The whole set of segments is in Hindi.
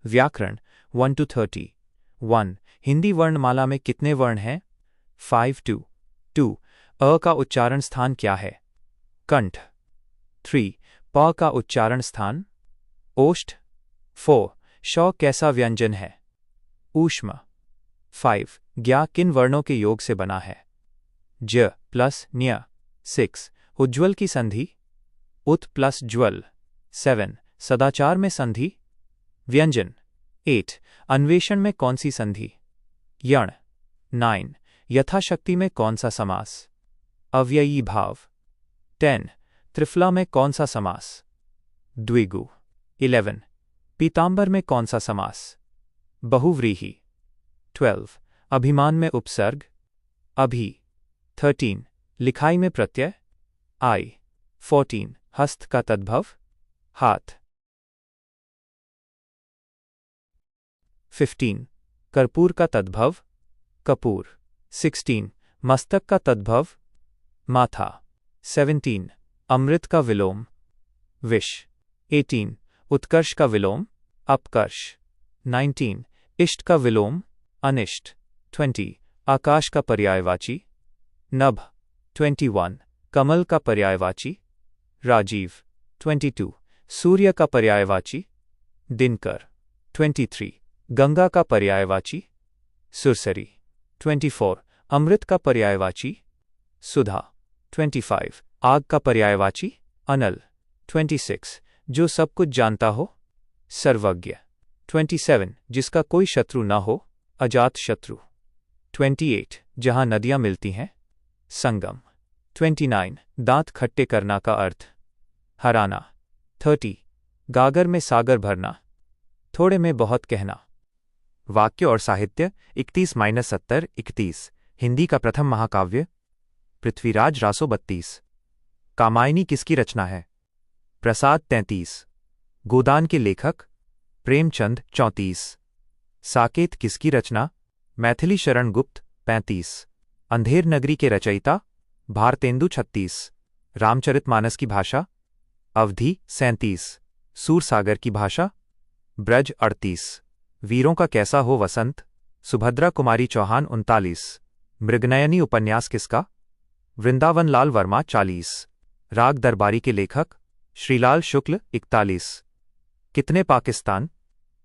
व्याकरण 1 to 30। 1 हिंदी वर्णमाला में कितने वर्ण हैं? 5 2। 2 अ का उच्चारण स्थान क्या है? कंठ। 3 प का उच्चारण स्थान? ओष्ठ। 4 श कैसा व्यंजन है? ऊष्म। 5 ज्ञा किन वर्णों के योग से बना है? ज प्लस न्य। 6 उज्ज्वल की संधि? उत प्लस ज्वल। 7 सदाचार में संधि? व्यंजन। 8 अन्वेषण में कौन सी संधि? यण। 9 यथाशक्ति में कौन सा समास? अव्ययी भाव। 10 त्रिफला में कौन सा समास? द्विगु। 11 पीतांबर में कौन सा समास? बहुव्रीहि। 12 अभिमान में उपसर्ग? अभि। 13 लिखाई में प्रत्यय? आई। 14 हस्त का तद्भव? हाथ। 15 कर्पूर का तद्भव? कपूर। 16 मस्तक का तद्भव? माथा। 17 अमृत का विलोम? विष। 18 उत्कर्ष का विलोम? अपकर्ष। 19 इष्ट का विलोम? अनिष्ट। 20 आकाश का पर्यायवाची? नभ। 21 कमल का पर्यायवाची? राजीव। 22 सूर्य का पर्यायवाची? दिनकर। 23 गंगा का पर्यायवाची? सुरसरी। 24 अमृत का पर्यायवाची? सुधा। 25 आग का पर्यायवाची? अनल। 26 जो सब कुछ जानता हो? सर्वज्ञ। 27 जिसका कोई शत्रु न हो? अजात शत्रु। 28 जहां नदियां मिलती हैं? संगम। 29 दांत खट्टे करना का अर्थ? हराना। 30 गागर में सागर भरना? थोड़े में बहुत कहना। वाक्य और साहित्य 31-70 31 हिंदी का प्रथम महाकाव्य? पृथ्वीराज रासो 32। कामायनी किसकी रचना है? प्रसाद 33। गोदान के लेखक? प्रेमचंद 34। साकेत किसकी रचना? मैथिली शरण गुप्त 35। अंधेर नगरी के रचयिता? भारतेंदु 36। रामचरितमानस की भाषा? अवधी 37। सूरसागर की भाषा? ब्रज 38। वीरों का कैसा हो वसंत? सुभद्रा कुमारी चौहान 39। मृगनयनी उपन्यास किसका? वृंदावन लाल वर्मा 40। राग दरबारी के लेखक? श्रीलाल शुक्ल 41। कितने पाकिस्तान?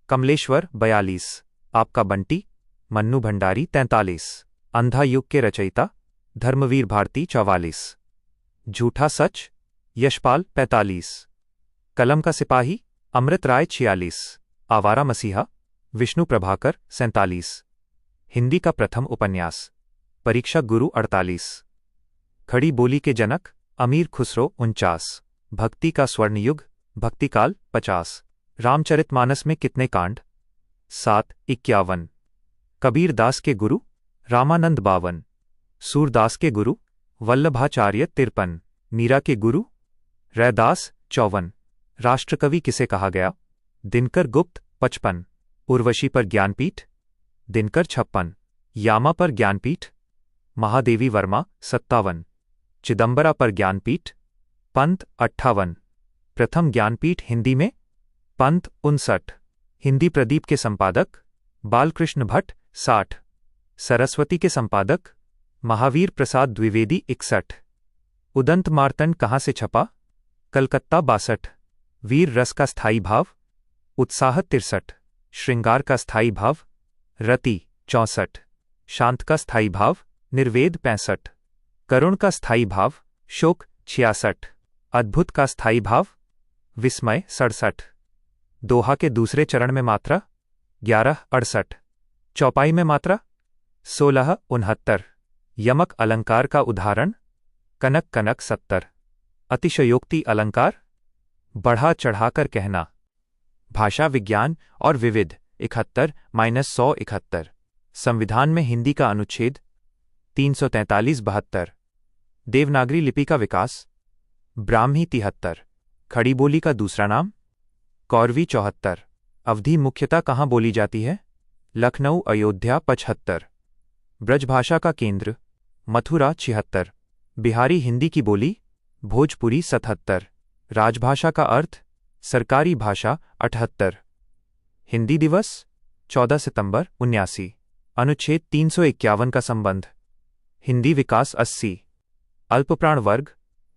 कमलेश्वर 42। आपका बंटी? मन्नू भंडारी 43। अंधा युग के रचयिता? धर्मवीर भारती 44। झूठा सच? यशपाल 45। कलम का सिपाही? अमृत राय 46। आवारा मसीहा? विष्णु प्रभाकर 47। हिंदी का प्रथम उपन्यास? परीक्षा गुरु 48। खड़ी बोली के जनक? अमीर खुसरो 49। भक्ति का स्वर्णयुग? भक्तिकाल 50। रामचरितमानस में कितने कांड? 7 51। कबीर दास के गुरु? रामानंद 52। सूरदास के गुरु? वल्लभाचार्य 53। मीरा के गुरु? रैदास 54। राष्ट्रकवि किसे कहा गया? दिनकर गुप्त 55। उर्वशी पर ज्ञानपीठ? दिनकर 56। यामा पर ज्ञानपीठ? महादेवी वर्मा 57। चिदंबरा पर ज्ञानपीठ? पंत 58। प्रथम ज्ञानपीठ हिंदी में? पंत 59। हिंदी प्रदीप के संपादक? बालकृष्ण भट्ट 60। सरस्वती के संपादक? महावीर प्रसाद द्विवेदी 61। उदंत मार्तंड कहाँ से छपा? कलकत्ता 62। वीर रस का स्थायी भाव? उत्साह 63। श्रृंगार का स्थायी भाव? रति 64। शांत का स्थायी भाव? निर्वेद 65। करुण का स्थायी भाव? शोक 66। अद्भुत का स्थायी भाव? विस्मय 67। दोहा के दूसरे चरण में मात्रा? 11 68। चौपाई में मात्रा? 16 69। यमक अलंकार का उदाहरण? कनक कनक 70। अतिशयोक्ति अलंकार? बढ़ा चढ़ाकर कहना। भाषा विज्ञान और विविध 71-171। संविधान में हिंदी का अनुच्छेद? 343-72। देवनागरी लिपि का विकास? ब्राह्मी 73। खड़ी बोली का दूसरा नाम? कौरवी 74। अवधी मुख्यतः कहाँ बोली जाती है? लखनऊ अयोध्या 75। ब्रजभाषा का केंद्र? मथुरा 76। बिहारी हिंदी की बोली? भोजपुरी 77। राजभाषा का अर्थ? सरकारी भाषा 78। हिंदी दिवस 14 सितंबर 1979। अनुच्छेद 351 का संबंध। हिंदी विकास 80। अल्पप्राण वर्ग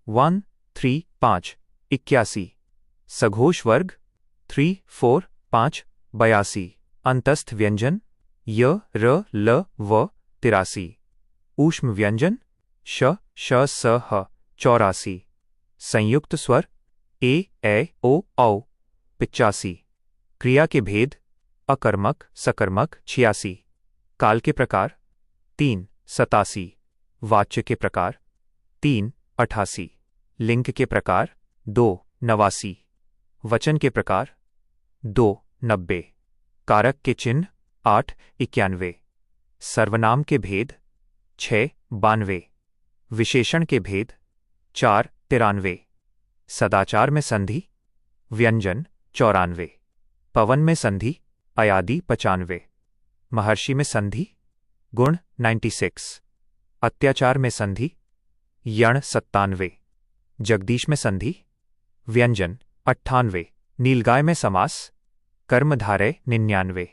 1, 3, 5 81। सघोष वर्ग 3, 4, 5 82। अंतस्थ व्यंजन य, र, ल, व 83। ऊष्म व्यंजन श, स, ह 84। संयुक्त स्वर ए, ओ, औ 85। क्रिया के भेद अकर्मक, सकर्मक 86। काल के प्रकार 3, 87। वाच्य के प्रकार 3, 88। लिंग के प्रकार 2, 89। वचन के प्रकार 2, 90। कारक के चिन्ह 8, 91। सर्वनाम के भेद 6, 92। विशेषण के भेद 4, 93। सदाचार में संधि व्यंजन 94। पवन में संधि अयादि 95। महर्षि में संधि गुण 96। अत्याचार में संधि यण 97। जगदीश में संधि व्यंजन 98। नीलगाय में समास कर्मधारय 99।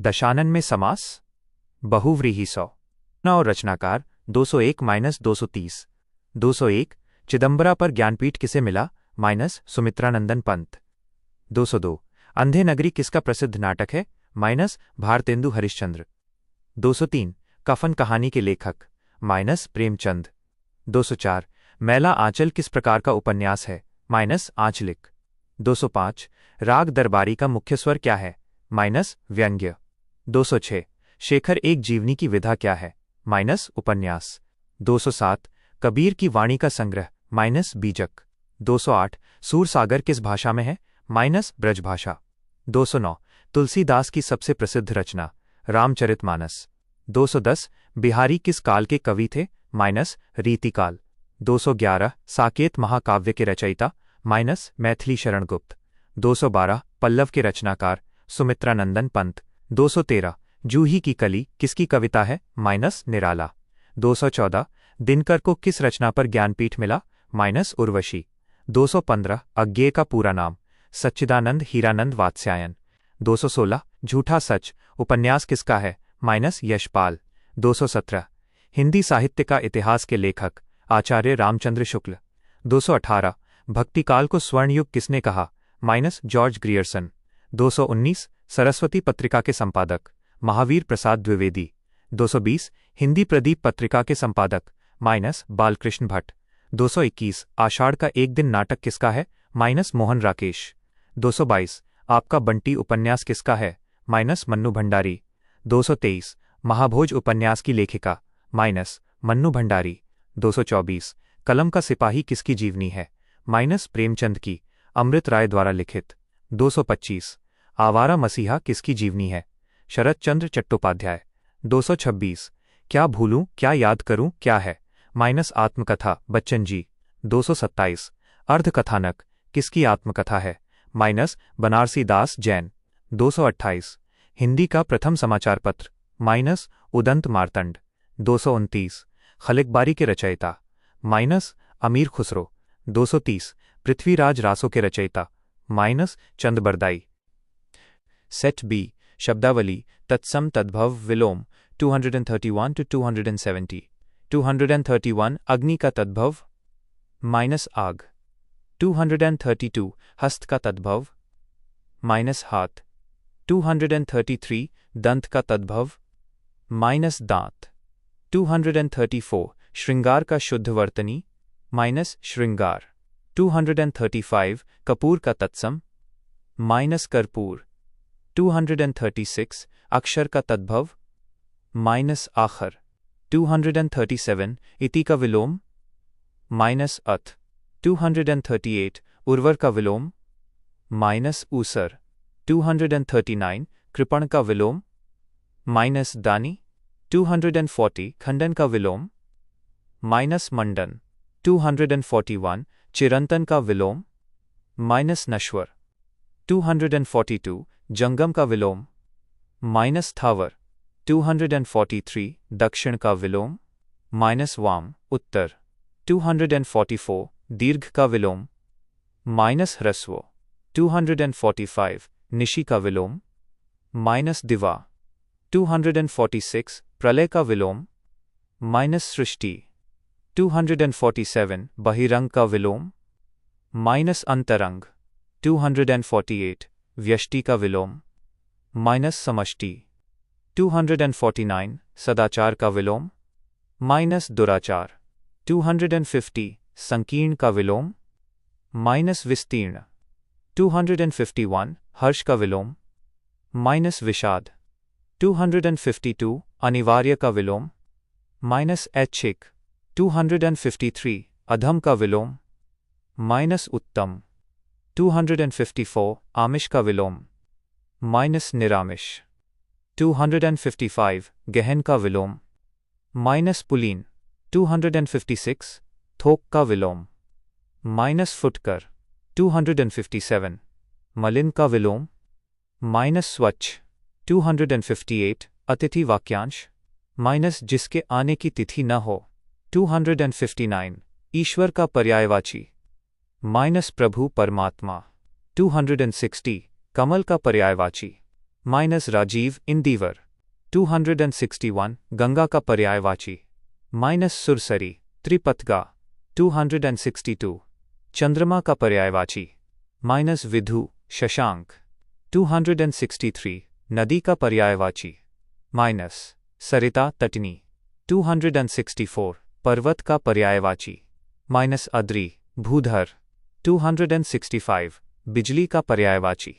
दशानन में समास बहुव्रीहि 100। और रचनाकार 201-230। 201 चिदंबरा पर ज्ञानपीठ किसे मिला -सुमित्रानंदन पंत। 202 अंधे नगरी किसका प्रसिद्ध नाटक है भारतेंदु हरिश्चंद्र। 203 कफन कहानी के लेखक प्रेमचंद। 204 मैला आंचल किस प्रकार का उपन्यास है आंचलिक। 205 राग दरबारी का मुख्य स्वर क्या है व्यंग्य। 206 शेखर एक जीवनी की विधा क्या है उपन्यास। 207 कबीर की वाणी का संग्रह बीजक। 208 सूरसागर किस भाषा में है ब्रजभाषा। 209 तुलसीदास की सबसे प्रसिद्ध रचना रामचरितमानस। 210 बिहारी किस काल के कवि थे रीतिकाल। 211 साकेत महाकाव्य के रचयिता मैथिली शरण गुप्त। 212 पल्लव के रचनाकार सुमित्रानंदन पंत। 213 जूही की कली किसकी कविता है निराला। 214 दिनकर को किस रचना पर ज्ञानपीठ मिला उर्वशी। 215 अज्ञेय का पूरा नाम सच्चिदानंद हीरानंद वात्स्यायन। 216 झूठा सच उपन्यास किसका है यशपाल। 217 हिंदी साहित्य का इतिहास के लेखक आचार्य रामचंद्र शुक्ल। 218 भक्तिकाल को स्वर्णयुग किसने कहा जॉर्ज ग्रियर्सन। 219 सरस्वती पत्रिका के संपादक महावीर प्रसाद द्विवेदी। 220 हिंदी प्रदीप पत्रिका के संपादक बालकृष्ण भट्ट। 221 आषाढ़ का एक दिन नाटक किसका है मोहन राकेश। 222 आपका बंटी उपन्यास किसका है मन्नू भंडारी। 223 महाभोज उपन्यास की लेखिका मन्नू भंडारी। 224 कलम का सिपाही किसकी जीवनी है प्रेमचंद की अमृत राय द्वारा लिखित। 225 आवारा मसीहा किसकी जीवनी है शरत चंद्र चट्टोपाध्याय। 226 क्या भूलूं क्या याद करूं क्या है आत्मकथा बच्चन जी। 227 अर्धकथानक किसकी आत्मकथा है बनारसी दास जैन। 228 हिंदी का प्रथम समाचार पत्र उदंत मार्तंड। 229 खलिकबारी के रचयिता अमीर खुसरो। 230 पृथ्वीराज रासो के रचयिता चंद बरदाई। सेट बी शब्दावली तत्सम तद्भव विलोम 231 to 270। 231 अग्नि का तद्भव आग। 232 हस्त का तद्भव हाथ। 233 दंत का तद्भव दांत। 234 श्रृंगार का शुद्ध वर्तनी श्रृंगार। 235 कपूर का तत्सम कर्पूर। 236 अक्षर का तद्भव आखर। 237 इति का विलोम अथ। 238 उर्वर का विलोम ऊसर। 239 कृपण का विलोम दानी। 240 खंडन का विलोम मंडन। 241 चिरंतन का विलोम नश्वर। 242 जंगम का विलोम स्थावर। 243 दक्षिण का विलोम वाम उत्तर। 244 दीर्घ का विलोम ह्रस्व। 245 निशि का विलोम माइनस दिवा। 246 प्रलय का विलोम माइनस सृष्टि। 247 बहिरंग का विलोम माइनस अंतरंग। 248 व्यष्टि का विलोम माइनस समष्टि। 249 सदाचार का विलोम माइनस दुराचार। 250 संकीर्ण का विलोम माइनस विस्तीर्ण। 251 हर्ष का विलोम माइनस विषाद। 252 अनिवार्य का विलोम माइनस ऐच्छिक। 253 अधम का विलोम माइनस उत्तम। 254 आमिष का विलोम माइनस निरामिष। 255 गहन का विलोम माइनस पुलीन। 256 थोक का विलोम माइनस फुटकर। 257 मलिन का विलोम माइनस स्वच्छ। 258 अतिथि वाक्यांश माइनस जिसके आने की तिथि न हो। 259 ईश्वर का पर्यायवाची माइनस प्रभु परमात्मा। 260 कमल का पर्यायवाची माइनस राजीव इंदिवर। 261 गंगा का पर्यायवाची माइनस सुरसरी त्रिपथगा। 262 चंद्रमा का पर्यायवाची माइनस विधु शशांक। 263 नदी का पर्यायवाची माइनस सरिता तटनी। 264 पर्वत का पर्यायवाची माइनस अद्री भूधर। 265 बिजली का पर्यायवाची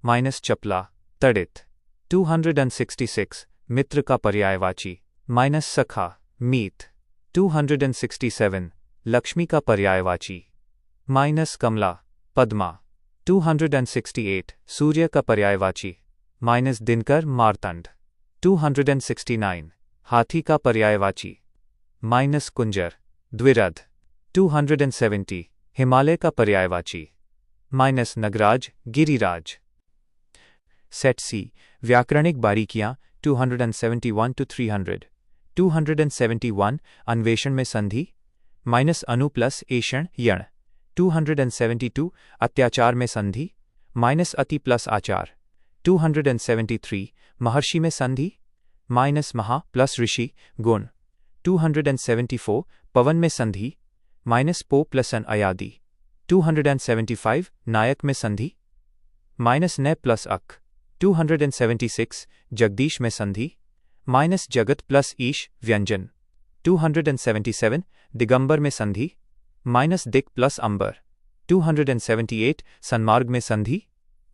माइनस चपला तड़ित। 266 मित्र का पर्यायवाची माइनस सखा मीत। 267 लक्ष्मी का पर्यायवाची माइनस कमला पद्मा। 268 सूर्य का पर्यायवाची माइनस दिनकर मार्तंड। 269 हाथी का पर्यायवाची माइनस कुंजर द्विरथ। 270 हिमालय का पर्यायवाची माइनस नगराज गिरिराज। सेट सी व्याकरणिक बारीकियां 271 to 300। 271 अन्वेषण में संधि माइनस अनु प्लस एषण यण। 272 अत्याचार में संधि माइनस अति प्लस आचार। 273 महर्षि में संधि माइनस महा प्लस ऋषि गुण। 274 पवन में संधि माइनस पो प्लस अन अयादि। 275 नायक में संधि माइनस न प्लस अक। 276 जगदीश में संधि माइनस जगत प्लस ईश व्यंजन। 277 दिगंबर में संधि माइनस दिक प्लस अंबर। 278 सन्मार्ग में संधि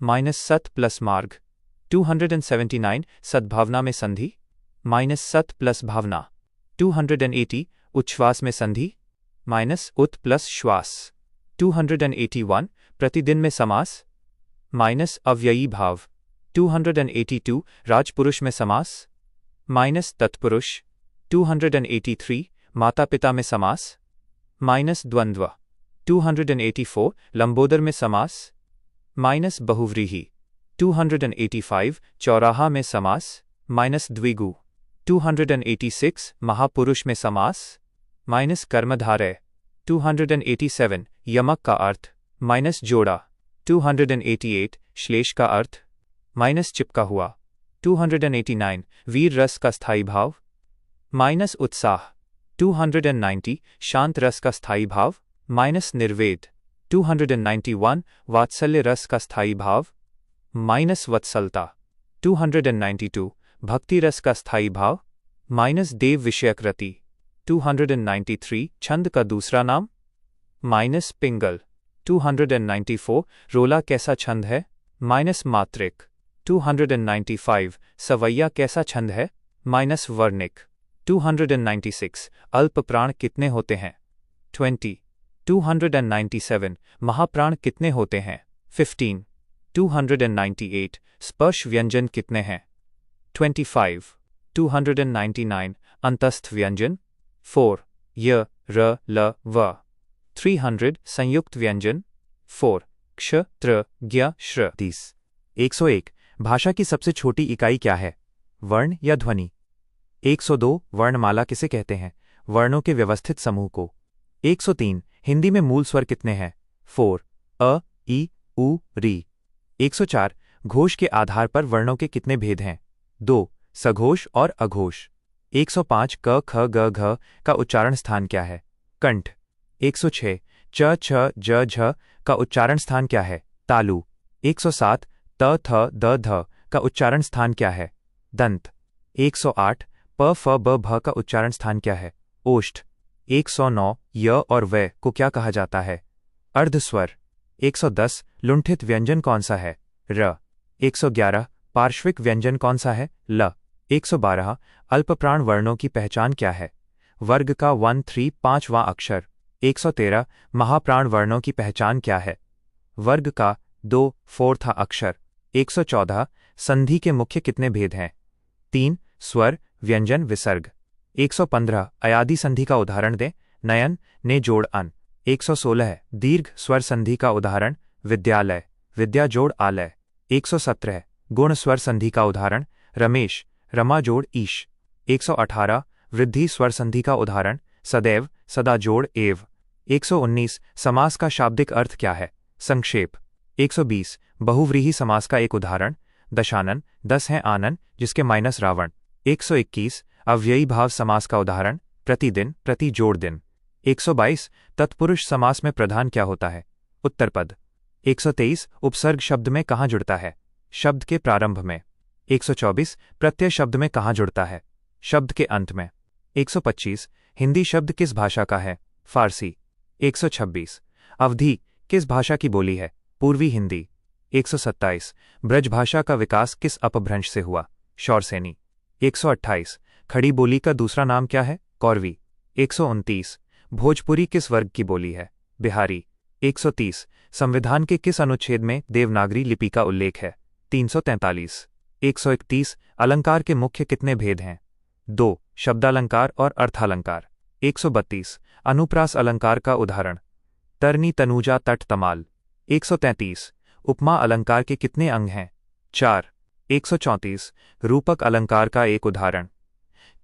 माइनस सत प्लस मार्ग। 279 सद्भावना में संधि माइनस सत प्लस भावना। 280 उच्छ्वास में संधि माइनस उत प्लस श्वास। 281 प्रतिदिन में समास माइनस अव्ययी भाव। 282 राजपुरुष में समास माइनस तत्पुरुष। 283 माता पिता में समास माइनस द्वंद्व। 284 लंबोदर में समास माइनस बहुव्रीहि। 285 चौराहा में समास माइनस द्विगु। 286 महापुरुष में समास माइनस कर्मधारय। 287 यमक का अर्थ माइनस जोड़ा। 288 श्लेष का अर्थ माइनस चिपका हुआ। 289 वीर रस का स्थायी भाव माइनस उत्साह। 290 शांत रस का स्थायी भाव माइनस निर्वेद। 291 वात्सल्य रस का स्थायी भाव माइनस वत्सलता। 292 भक्ति रस का स्थायी भाव माइनस देव विषयक रति। 293 छंद का दूसरा नाम माइनस पिंगल। 294 रोला कैसा छंद है माइनस मात्रिक। 295 सवैया कैसा छंद है माइनस वर्णिक। 296 अल्प प्राण कितने होते हैं 20। 297 महाप्राण कितने होते हैं 15। 298 स्पर्श व्यंजन कितने हैं 25। 299 अंतस्थ व्यंजन 4 य र ल व। 300 संयुक्त व्यंजन 4 क्ष त्र ज्ञ श्र। 30 101 भाषा की सबसे छोटी इकाई क्या है वर्ण या ध्वनि। 102 वर्णमाला किसे कहते हैं वर्णों के व्यवस्थित समूह को। 103 हिंदी में मूल स्वर कितने हैं 4 अ ई उ री। 104 घोष के आधार पर वर्णों के कितने भेद हैं? 2 सघोष और अघोष। 105 क ख ग घ का उच्चारण स्थान क्या है? कंठ। 106 च छ ज झ का उच्चारण स्थान क्या है? तालु। 107 त थ द ध का उच्चारण स्थान क्या है? दंत। 108 प फ ब भ का उच्चारण स्थान क्या है? ओष्ठ। 109 य और व को क्या कहा जाता है? अर्धस्वर। 110 लुंठित व्यंजन कौन सा है? र। 111 पार्श्विक व्यंजन कौन सा है? ल। 112 अल्पप्राण वर्णों की पहचान क्या है? वर्ग का 1-3 पांचवां अक्षर। 113 महाप्राण वर्णों की पहचान क्या है? वर्ग का 2-4वां अक्षर। 114 संधि के मुख्य कितने भेद हैं? 3 स्वर, व्यंजन, विसर्ग। 115 अयादि संधि का उदाहरण दें। नयन, ने जोड़ अन। 116 दीर्घ स्वर संधि का उदाहरण। विद्यालय, विद्या जोड़ आलय। 117 गुण स्वर संधि का उदाहरण। रमेश, रमा जोड़ ईश। 118 वृद्धि स्वर संधि का उदाहरण। सदैव, सदा जोड़ एव। 119 समास का शाब्दिक अर्थ क्या है? संक्षेप। 120 बहुव्रीहि समास का एक उदाहरण। दशानन, 10 है आनन जिसके माइनस रावण। 121 अव्ययी भाव समास का उदाहरण। प्रतिदिन, प्रति जोड़ दिन। 122 तत्पुरुष समास में प्रधान क्या होता है? उत्तरपद। 123 उपसर्ग शब्द में कहाँ जुड़ता है? शब्द के प्रारंभ में। 124 प्रत्यय शब्द में कहाँ जुड़ता है? शब्द के अंत में। 125 हिंदी शब्द किस भाषा का है? फारसी। 126 अवधि किस भाषा की बोली है? पूर्वी हिंदी। 127 ब्रजभाषा का विकास किस अपभ्रंश से हुआ? शौरसेनी। 128 खड़ी बोली का दूसरा नाम क्या है? कौरवी। 129 भोजपुरी किस वर्ग की बोली है? बिहारी। 130 संविधान के किस अनुच्छेद में देवनागरी लिपि का उल्लेख है? 343। 131 अलंकार के मुख्य कितने भेद हैं? 2 शब्दालंकार और अर्थालंकार। 132 अनुप्रास अलंकार का उदाहरण। तरनी, तनुजा, तट, तमाल। 133 उपमा अलंकार के कितने अंग हैं? 4। 134 रूपक अलंकार का एक उदाहरण।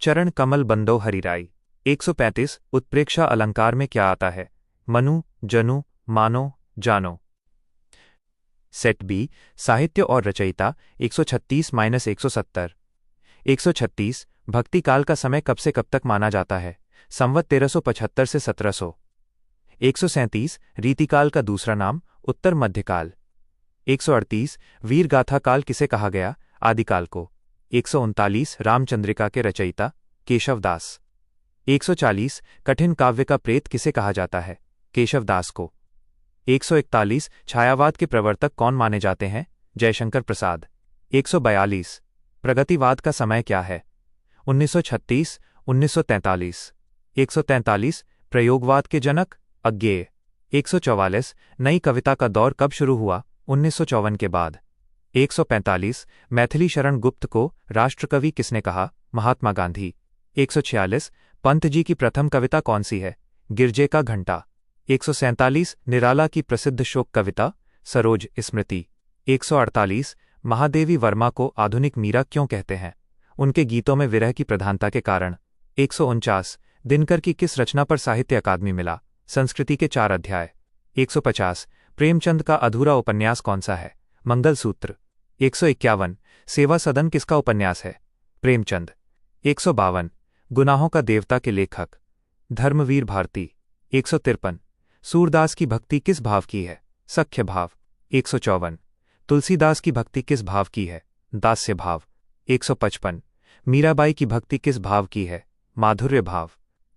चरण, कमल, बंदो, हरिराई। 135 उत्प्रेक्षा अलंकार में क्या आता है? मनु, जनु, मानो, जानो। सेट बी साहित्य और रचयिता 136-170। 136 भक्ति काल का समय कब से कब तक माना जाता है? संवत 1375 से 1700। 137 रीतिकाल का दूसरा नाम। उत्तर मध्यकाल। 138 वीर गाथा काल किसे कहा गया? आदिकाल को। 139 रामचंद्रिका के रचयिता केशवदास। 140 कठिन काव्य का प्रेत किसे कहा जाता है? केशवदास को। 141 छायावाद के प्रवर्तक कौन माने जाते हैं? जयशंकर प्रसाद। 142 प्रगतिवाद का समय क्या है? 1936-1943। 143 प्रयोगवाद के जनक अज्ञेय। 144 नई कविता का दौर कब शुरू हुआ? 1954 के बाद। 145 मैथिली शरण गुप्त को राष्ट्रकवि किसने कहा? महात्मा गांधी। 146 पंत जी की प्रथम कविता कौन सी है? गिरजे का घंटा। 147 निराला की प्रसिद्ध शोक कविता सरोज स्मृति। 148 महादेवी वर्मा को आधुनिक मीरा क्यों कहते हैं? उनके गीतों में विरह की प्रधानता के कारण। 149 दिनकर की किस रचना पर साहित्य अकादमी मिला? संस्कृति के 4 अध्याय। 150 प्रेमचंद का अधूरा उपन्यास कौन सा है? मंगलसूत्र। 151 सेवा सदन किसका उपन्यास है? प्रेमचंद। 152 गुनाहों का देवता के लेखक धर्मवीर भारती। 153 सूरदास की भक्ति किस भाव की है? सख्य भाव। 154 तुलसीदास की भक्ति किस भाव की है? दास्य भाव। 155 मीराबाई की भक्ति किस भाव की है? माधुर्य भाव।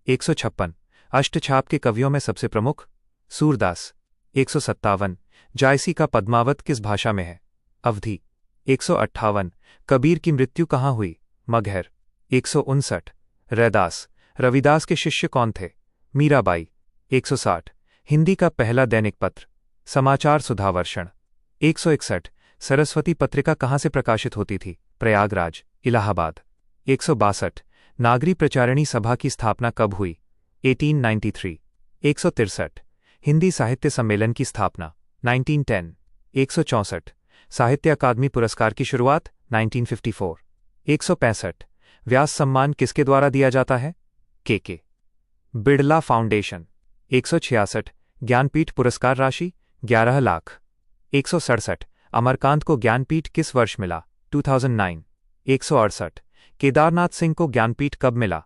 156 अष्टछाप के कवियों में सबसे प्रमुख? सूरदास। 157 जायसी का पद्मावत किस भाषा में है? अवधी। 158 कबीर की मृत्यु कहाँ हुई? मगहर। 159 रैदास रविदास के शिष्य कौन थे? मीराबाई। 160 हिंदी का पहला दैनिक पत्र समाचार सुधावर्षण। 161 सरस्वती पत्रिका कहाँ से प्रकाशित होती थी? प्रयागराज, इलाहाबाद। 162 नागरी प्रचारिणी सभा की स्थापना कब हुई? 1893। 163 हिंदी साहित्य सम्मेलन की स्थापना 1910। 164 साहित्य अकादमी पुरस्कार की शुरुआत 1954। 165 व्यास सम्मान किसके द्वारा दिया जाता है? के बिड़ला फाउंडेशन। 166 ज्ञानपीठ पुरस्कार राशि 11 लाख। 167 अमरकांत को ज्ञानपीठ किस वर्ष मिला? 2009। 168। केदारनाथ सिंह को ज्ञानपीठ कब मिला?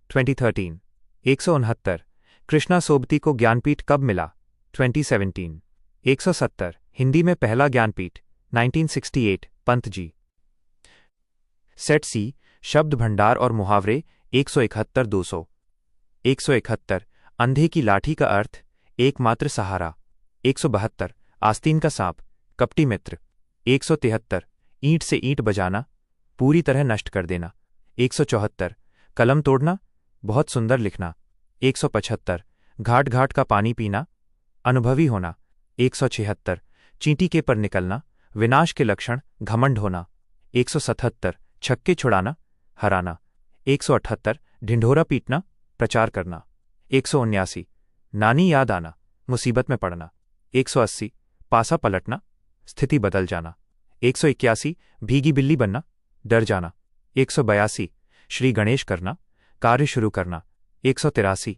2013। 169। कृष्णा सोबती को ज्ञानपीठ कब मिला? 2017। 170। हिंदी में पहला ज्ञानपीठ? 1968, पंत जी। सेट सी, शब्द भंडार और मुहावरे 171 200। 171। अंधे की लाठी का अर्थ? एकमात्र सहारा। 172। आस्तीन का सांप, कपटी मित्र। 173। ईंट से ईंट बजाना, पूरी तरह नष्ट कर देना। 174। कलम तोड़ना, बहुत सुंदर लिखना। 175। घाट घाट का पानी पीना, अनुभवी होना। 176। चींटी के पर निकलना, विनाश के लक्षण, घमंड होना। 177। छक्के छुड़ाना, हराना। 178। ढिंढोरा पीटना, प्रचार करना। 179। नानी याद आना, मुसीबत में पड़ना। 180। पासा पलटना, स्थिति बदल जाना। 181। भीगी बिल्ली बनना, डर जाना। 182। श्री गणेश करना, कार्य शुरू करना। 183।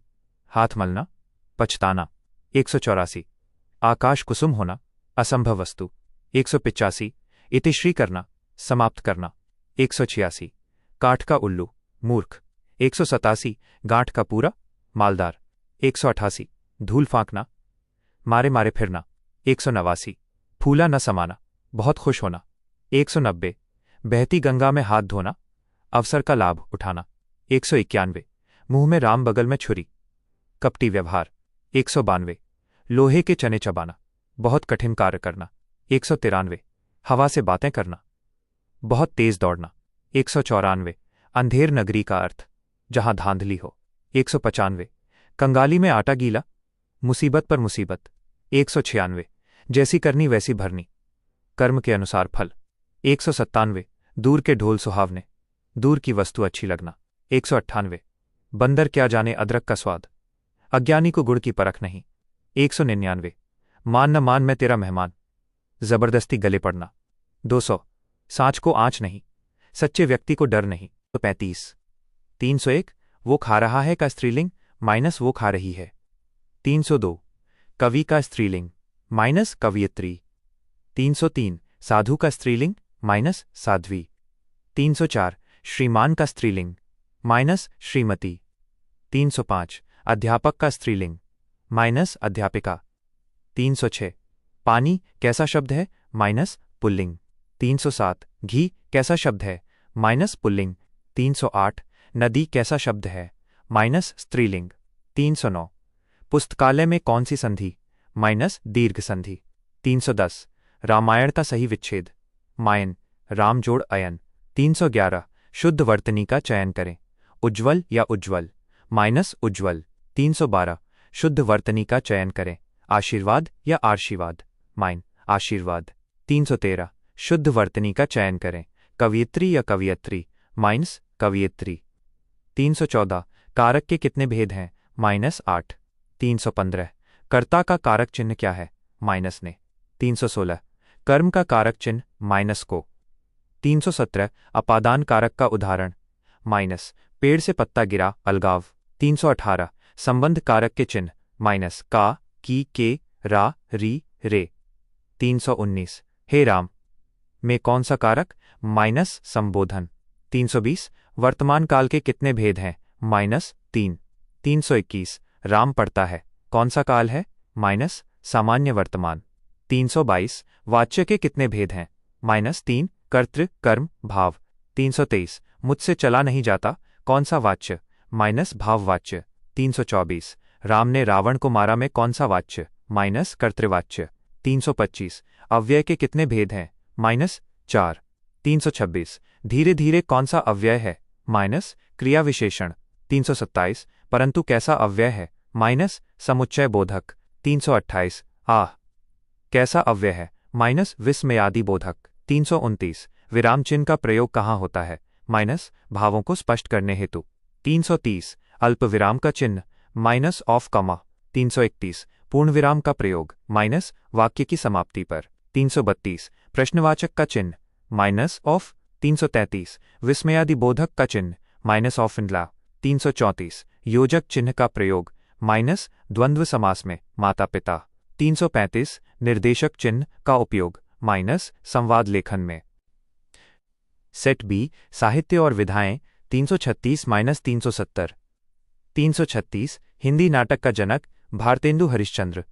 हाथ मलना, पछताना। 184। आकाश कुसुम होना, असंभव वस्तु। 185। इतिश्री करना, समाप्त करना। 186। काठ का उल्लू, मूर्ख। 187। गांठ का पूरा, मालदार। 188। धूल फांकना, मारे मारे फिरना। 189। फूला न समाना, बहुत खुश होना। 190। बहती गंगा में हाथ धोना, अवसर का लाभ उठाना। 191। मुंह में राम बगल में छुरी, कपटी व्यवहार। 192। लोहे के चने चबाना, बहुत कठिन कार्य करना। 193। हवा से बातें करना, बहुत तेज दौड़ना। 194। अंधेर नगरी का अर्थ? जहां धांधली हो। 195। कंगाली में आटा गीला, मुसीबत पर मुसीबत। 196। जैसी करनी वैसी भरनी, कर्म के अनुसार फल। 197। दूर के ढोल सुहावने, दूर की वस्तु अच्छी लगना। 198। बंदर क्या जाने अदरक का स्वाद, अज्ञानी को गुड़ की परख नहीं। 199। मान न मान मैं तेरा मेहमान, जबरदस्ती गले पड़ना। 200। सांच को आंच नहीं, सच्चे व्यक्ति को डर नहीं। 35। 301। वो खा रहा है का स्त्रीलिंग, माइनस वो खा रही है। 302। कवि का स्त्रीलिंग, माइनस कवियत्री। 303। साधु का स्त्रीलिंग, माइनस साध्वी। 304। श्रीमान का स्त्रीलिंग, माइनस श्रीमती। 305। अध्यापक का स्त्रीलिंग, माइनस अध्यापिका। 306। पानी कैसा शब्द है, माइनस पुल्लिंग। 307। घी कैसा शब्द है, माइनस पुल्लिंग। 308। नदी कैसा शब्द है, माइनस स्त्रीलिंग। 309। पुस्तकालय में कौन सी संधि, माइनस दीर्घ संधि। 310। रामायण का सही विच्छेद, मायन, राम जोड़ अयन। 311। शुद्ध वर्तनी का चयन करें, उज्ज्वल या उज्ज्वल, माइनस उज्ज्वल। 312। शुद्ध वर्तनी का चयन करें, आशीर्वाद या आशीर्वाद, माइन आशीर्वाद। 313। शुद्ध वर्तनी का चयन करें, कवियत्री या कवियत्री, माइनस कवियत्री। 314। कारक के कितने भेद हैं, माइनस 8। 315। कर्ता का कारक चिन्ह क्या है, माइनस ने। 316। कर्म का कारक चिन्ह, माइनस को। 317। अपादान कारक का उदाहरण, माइनस पेड़ से पत्ता गिरा, अलगाव। 318। संबंध कारक के चिन्ह, माइनस का, की, के, रा, री, रे। 319। हे राम में कौन सा कारक, माइनस संबोधन। 320। वर्तमान काल के कितने भेद हैं, माइनस 3। 321। राम पढ़ता है, कौन सा काल है, माइनस सामान्य वर्तमान। 322। वाच्य के कितने भेद हैं, माइनस 3, कर्तृ, कर्म, भाव। 323। मुझसे चला नहीं जाता, कौन सा वाच्य, माइनस भाववाच्य। 324। राम ने रावण को मारा में कौन सा वाच्य, माइनस कर्तृवाच्य। 325। अव्यय के कितने भेद हैं, माइनस 4। 326। धीरे धीरे कौन सा अव्यय है, माइनस क्रिया विशेषण। 327। परंतु कैसा अव्यय है, माइनस समुच्चय बोधक। 328। आह कैसा अव्यय है, माइनस विस्मयादि बोधक। 329। विराम चिन्ह का प्रयोग कहाँ होता है, माइनस भावों को स्पष्ट करने हेतु। 330। अल्प विराम का चिन्ह, माइनस ऑफ कॉमा। 331। पूर्ण विराम का प्रयोग, माइनस वाक्य की समाप्ति पर। 332। प्रश्नवाचक का चिन्ह, माइनस ऑफ। 333। विस्मयादि बोधक का चिन्ह, माइनस ऑफ इंड्ला। 334। योजक चिन्ह का प्रयोग, माइनस द्वंद्व समास में माता पिता। 335। निर्देशक चिन्ह का उपयोग, माइनस संवाद लेखन में। सेट बी साहित्य और विधाएं 336 माइनस 370। 336 हिंदी नाटक का जनक भारतेंदु हरिश्चंद्र।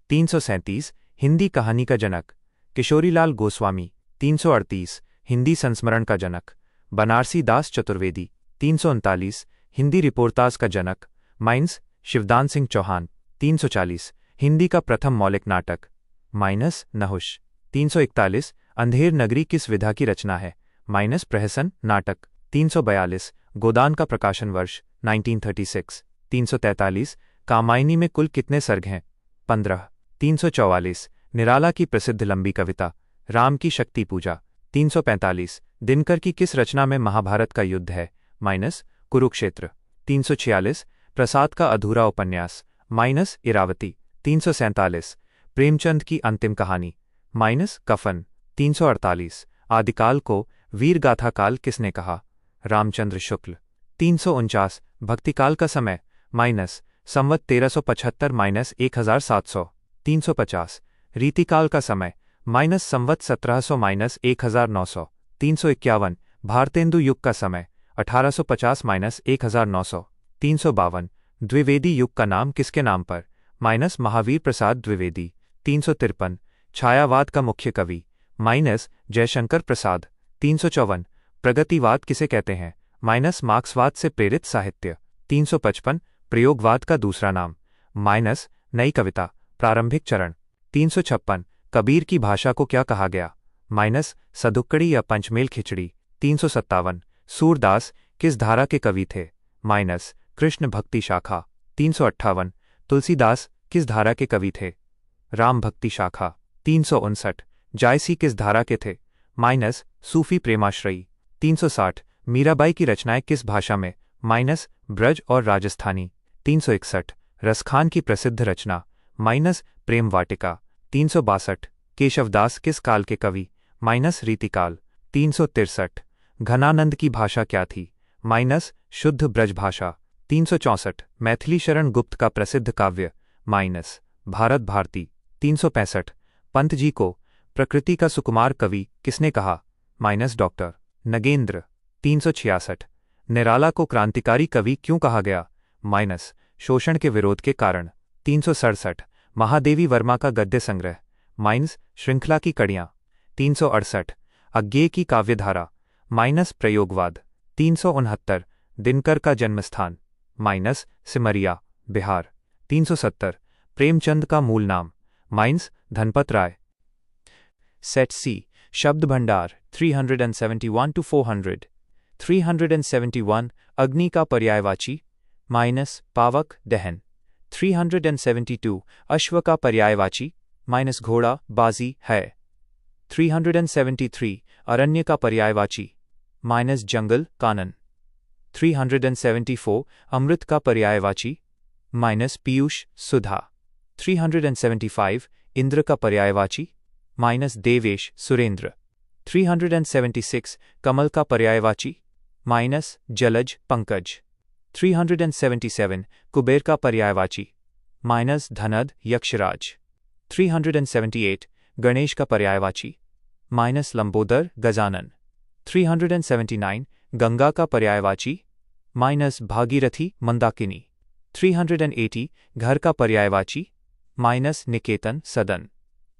337 हिंदी कहानी का जनक किशोरीलाल गोस्वामी। 338 हिंदी संस्मरण का जनक बनारसी दास चतुर्वेदी। 339 हिंदी रिपोर्ताज का जनक माइनस शिवदान सिंह चौहान। 340 हिंदी का प्रथम मौलिक नाटक माइनस नहुष। 341 अंधेर नगरी किस विधा की रचना है माइनस प्रहसन नाटक। 342 गोदान का प्रकाशन वर्ष 1936। 343 कामायनी में कुल कितने सर्ग हैं 15। 344 निराला की प्रसिद्ध लंबी कविता राम की शक्ति पूजा। 345 दिनकर की किस रचना में महाभारत का युद्ध है माइनस कुरुक्षेत्र। 346 प्रसाद का अधूरा उपन्यास माइनस इरावती। 347 प्रेमचंद की अंतिम कहानी माइनस कफन। 348 आदिकाल को वीरगाथा काल किसने कहा रामचंद्र शुक्ल। 349 भक्तिकाल का समय माइनस संवत 1375 माइनस 1700। 350 रीतिकाल का समय माइनस संवत 1700 माइनस 1900। 351 भारतेंदु युग का समय 1850 माइनस 1900। 352 द्विवेदी युग का नाम किसके नाम पर माइनस महावीर प्रसाद द्विवेदी। 353 छायावाद का मुख्य कवि माइनस जयशंकर प्रसाद। 354 प्रगतिवाद किसे कहते हैं माइनस मार्क्सवाद से प्रेरित साहित्य। 355 प्रयोगवाद का दूसरा नाम माइनस नई कविता प्रारंभिक चरण। 356 कबीर की भाषा को क्या कहा गया माइनस सदुक्कड़ी या पंचमेल खिचड़ी। 357 सूरदास किस धारा के कवि थे माइनस कृष्ण भक्ति शाखा। 358 तुलसीदास किस धारा के कवि थे राम भक्ति शाखा। 359 जायसी किस धारा के थे माइनस सूफी प्रेमाश्रयी। 360 मीराबाई की रचनाएं किस भाषा में माइनस ब्रज और राजस्थानी। 361 रसखान की प्रसिद्ध रचना माइनस प्रेम वाटिका। 362 केशवदास किस काल के कवि माइनस रीतिकाल। 363 घनानंद की भाषा क्या थी माइनस शुद्ध ब्रज भाषा। 364 मैथिली शरण गुप्त का प्रसिद्ध काव्य माइनस भारत भारती। 365 पंत जी को प्रकृति का सुकुमार कवि किसने कहा माइनस डॉक्टर नगेंद्र। 366 निराला को क्रांतिकारी कवि क्यों कहा गया माइनस शोषण के विरोध के कारण। 367 महादेवी वर्मा का गद्य संग्रह माइनस श्रृंखला की कड़ियाँ। 368 अज्ञेय की काव्यधारा माइनस प्रयोगवाद। 369 दिनकर का जन्मस्थान माइनस सिमरिया बिहार। 370 प्रेमचंद का मूल नाम माइनस धनपत राय। सेट सी शब्द भंडार 371 to 400। 371 अग्नि का पर्यायवाची माइनस पावक दहन। 372 अश्व का पर्यायवाची माइनस घोड़ा बाजी है। 373 अरण्य का पर्यायवाची माइनस जंगल कानन। 374 अमृत का पर्यायवाची माइनस पीयूष सुधा। 375 इंद्र का पर्यायवाची माइनस देवेश सुरेंद्र। 376 कमल का पर्यायवाची माइनस जलज पंकज। 377 कुबेर का पर्यायवाची माइनस धनद यक्षराज। 378 गणेश का पर्यायवाची माइनस लंबोदर गजानन। 379 गंगा का पर्यायवाची माइनस भागीरथी मंदाकिनी। 380 घर का पर्यायवाची माइनस निकेतन सदन।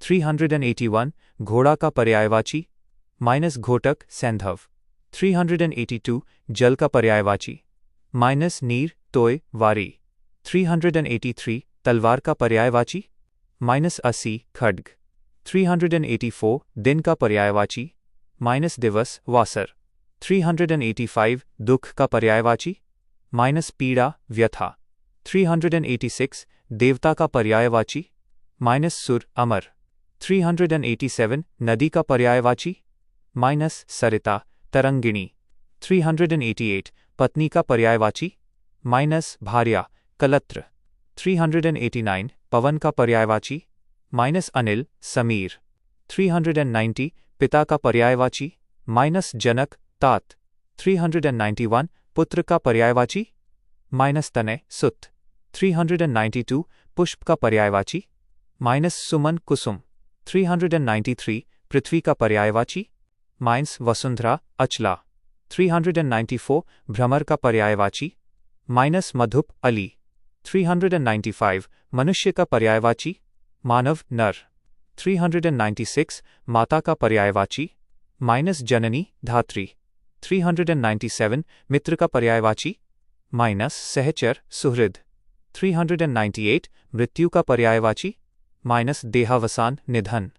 381 घोड़ा का पर्यायवाची माइनस घोटक सैंधव। 382 जल का पर्यायवाची माइनस नीर तोय वारी। 383 तलवार का पर्यायवाची माइनस अस्सी खड्ग। 384 दिन का पर्यायवाची माइनस दिवस वासर। 385 दुख का पर्यायवाची माइनस पीड़ा व्यथा। 386 देवता का पर्यायवाची माइनस सुर अमर। 387 नदी का पर्यायवाची माइनस सरिता तरंगिणी। 388 पत्नी का पर्यायवाची माइनस भार्या कलत्र। 389 पवन का पर्यायवाची माइनस अनिल समीर। 390 पिता का पर्यायवाची माइनस जनक तात। 391 पुत्र का पर्यायवाची माइनस तनय सुत। 392 पुष्प का पर्यायवाची माइनस सुमन कुसुम। 393 पृथ्वी का पर्यायवाची माइनस वसुंधरा अचला। 394 भ्रमर का पर्यायवाची माइनस मधुप अली। 395 मनुष्य का पर्यायवाची मानव नर। 396 माता का पर्यायवाची माइनस जननी धात्री। 397 मित्र का पर्यायवाची माइनस सहचर सुहृद। 398 मृत्यु का पर्यायवाची माइनस देहावसान निधन।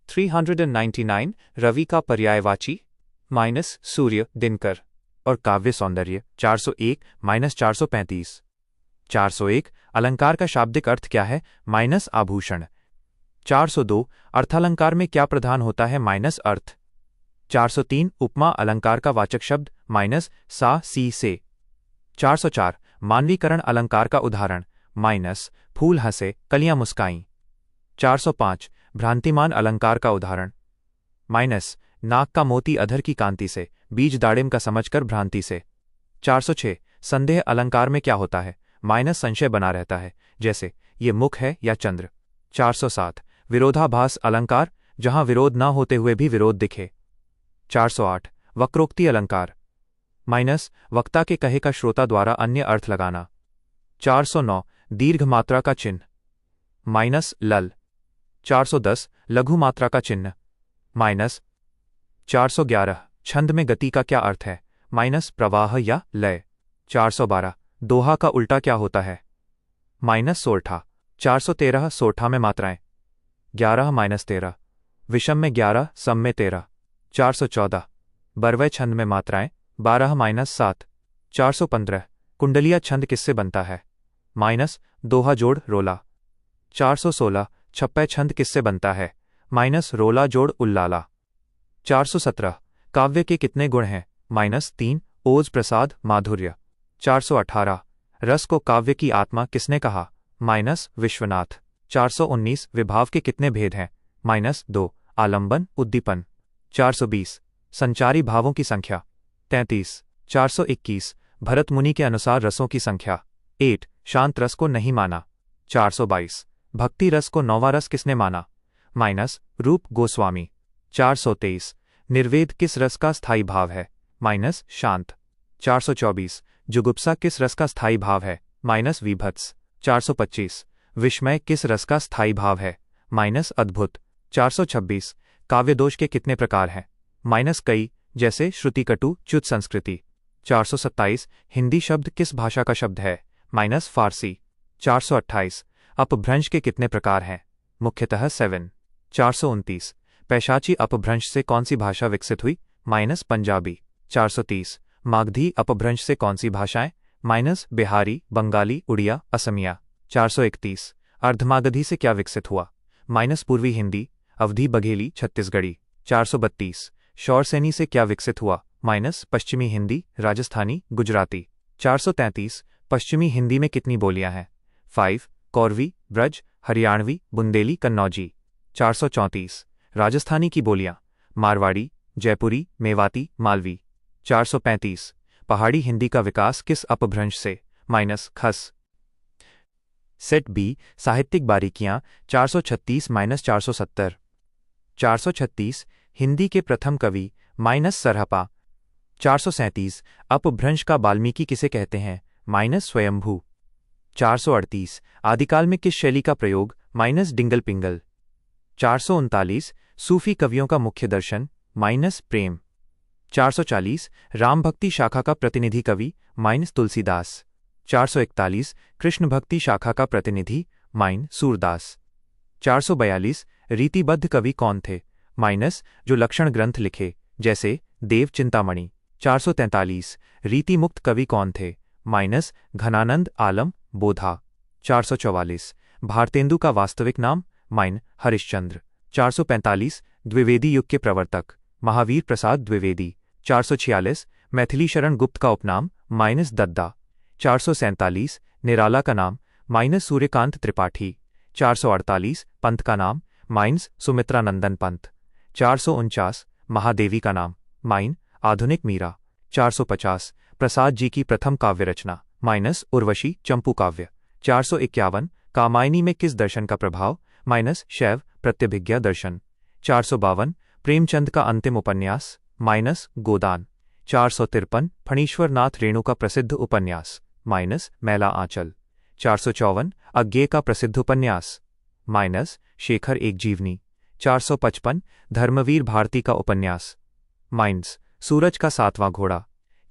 399 रवि का पर्यायवाची माइनस सूर्य दिनकर। और काव्य सौंदर्य 401 माइनस 435। 401 अलंकार का शाब्दिक अर्थ क्या है माइनस आभूषण। 402 अर्थालंकार में क्या प्रधान होता है माइनस अर्थ। 403 उपमा अलंकार का वाचक शब्द माइनस सा सी से। 404 मानवीकरण अलंकार का उदाहरण माइनस फूल हंसे कलियां मुस्काईं। 405 भ्रांतिमान अलंकार का उदाहरण माइनस नाक का मोती अधर की कांति से, बीज दाड़िम का समझकर भ्रांति से। 406 संदेह अलंकार में क्या होता है माइनस संशय बना रहता है, जैसे ये मुख है या चंद्र। 407 विरोधाभास अलंकार जहां विरोध ना होते हुए भी विरोध दिखे। 408 वक्रोक्ति अलंकार माइनस वक्ता के कहे का श्रोता द्वारा अन्य अर्थ लगाना। 409 दीर्घ मात्रा का चिन्ह माइनस लल। 410 लघु मात्रा का चिन्ह माइनस। 411 छंद में गति का क्या अर्थ है माइनस प्रवाह या लय। 412 दोहा का उल्टा क्या होता है माइनस सोरठा। 413 सोरठा में मात्राएं 11 माइनस 13, विषम में 11, सम में 13। 414 बरवय छंद में मात्राएं 12 माइनस 7। 415 कुंडलिया छंद किससे बनता है माइनस दोहा जोड़ रोला। 416 छप्पय छंद किससे बनता है माइनस रोला जोड़ उल्लाला। 417 काव्य के कितने गुण हैं माइनस 3 ओज प्रसाद माधुर्य। 418 रस को काव्य की आत्मा किसने कहा माइनस विश्वनाथ। 419 विभाव के कितने भेद हैं माइनस 2 आलंबन उद्दीपन। 420 संचारी भावों की संख्या 33। 421 भरत मुनि के अनुसार रसों की संख्या 8 शांत रस को नहीं माना। 422 भक्ति रस को 9वां रस किसने माना माइनस रूप गोस्वामी। 423 निर्वेद किस रस का स्थायी भाव है माइनस शांत। 424 जुगुप्सा किस रस का स्थायी भाव है माइनस विभत्स। 425 विस्मय किस रस का स्थायी भाव है माइनस अद्भुत। 426 काव्य दोष के कितने प्रकार हैं माइनस कई, जैसे श्रुतिकटु च्युत संस्कृति। 427 हिंदी शब्द किस भाषा का शब्द है माइनस फारसी। 428 अपभ्रंश के कितने प्रकार हैं मुख्यतः 7। 429 पैशाची अपभ्रंश से कौन सी भाषा विकसित हुई माइनस पंजाबी। 430 मागधी अपभ्रंश से कौन सी भाषाएं माइनस बिहारी बंगाली उड़िया असमिया। 431 अर्धमागधी से क्या विकसित हुआ माइनस पूर्वी हिंदी अवधी बघेली छत्तीसगढ़ी। 432 शौरसेनी से क्या विकसित हुआ माइनस पश्चिमी हिंदी राजस्थानी गुजराती। 433 पश्चिमी हिंदी में कितनी बोलियां हैं 5 कौरवी ब्रज हरियाणवी बुंदेली कन्नौजी। 434 राजस्थानी की बोलियां मारवाड़ी जयपुरी मेवाती मालवी। 435 पहाड़ी हिंदी का विकास किस अपभ्रंश से माइनस खस। सेट बी साहित्यिक बारीकियां 436 माइनस 470। 436 हिंदी के प्रथम कवि माइनस सरहपा। 437 अपभ्रंश का वाल्मीकि किसे कहते हैं माइनस स्वयंभू। 438 आदिकाल में किस शैली का प्रयोग माइनस डिंगल पिंगल। 439 सूफी कवियों का मुख्य दर्शन माइनस प्रेम। 440 राम भक्ति शाखा का प्रतिनिधि कवि माइनस तुलसीदास। 441 कृष्ण भक्ति शाखा का प्रतिनिधि माइन सूरदास। 442 रीतिबद्ध कवि कौन थे माइनस जो लक्षण ग्रंथ लिखे जैसे देव चिंतामणि। 443 रीति मुक्त कवि कौन थे माइनस घनानंद आलम बोधा। 444 भारतेंदु का वास्तविक नाम माइन हरिश्चंद्र। 445 द्विवेदी युग के प्रवर्तक महावीर प्रसाद द्विवेदी। 446 मैथिली शरण गुप्त का उपनाम माइनस दद्दा। 447 निराला का नाम माइनस सूर्यकांत त्रिपाठी। 448 पंत का नाम माइनस सुमित्रानंदन पंत। 449 महादेवी का नाम माइन आधुनिक मीरा। 450 प्रसाद जी की प्रथम काव्य रचना माइनस उर्वशी चंपू काव्य। 451 कामायनी में किस दर्शन का प्रभाव माइनस शैव प्रत्यभिज्ञा दर्शन। 452 प्रेमचंद का अंतिम उपन्यास माइनस गोदान। 453 फणीश्वर नाथ रेणु का प्रसिद्ध उपन्यास माइनस मैला आंचल। 454 अज्ञे का प्रसिद्ध उपन्यास माइनस शेखर एक जीवनी। 455 धर्मवीर भारती का उपन्यास माइनस सूरज का सातवां घोड़ा।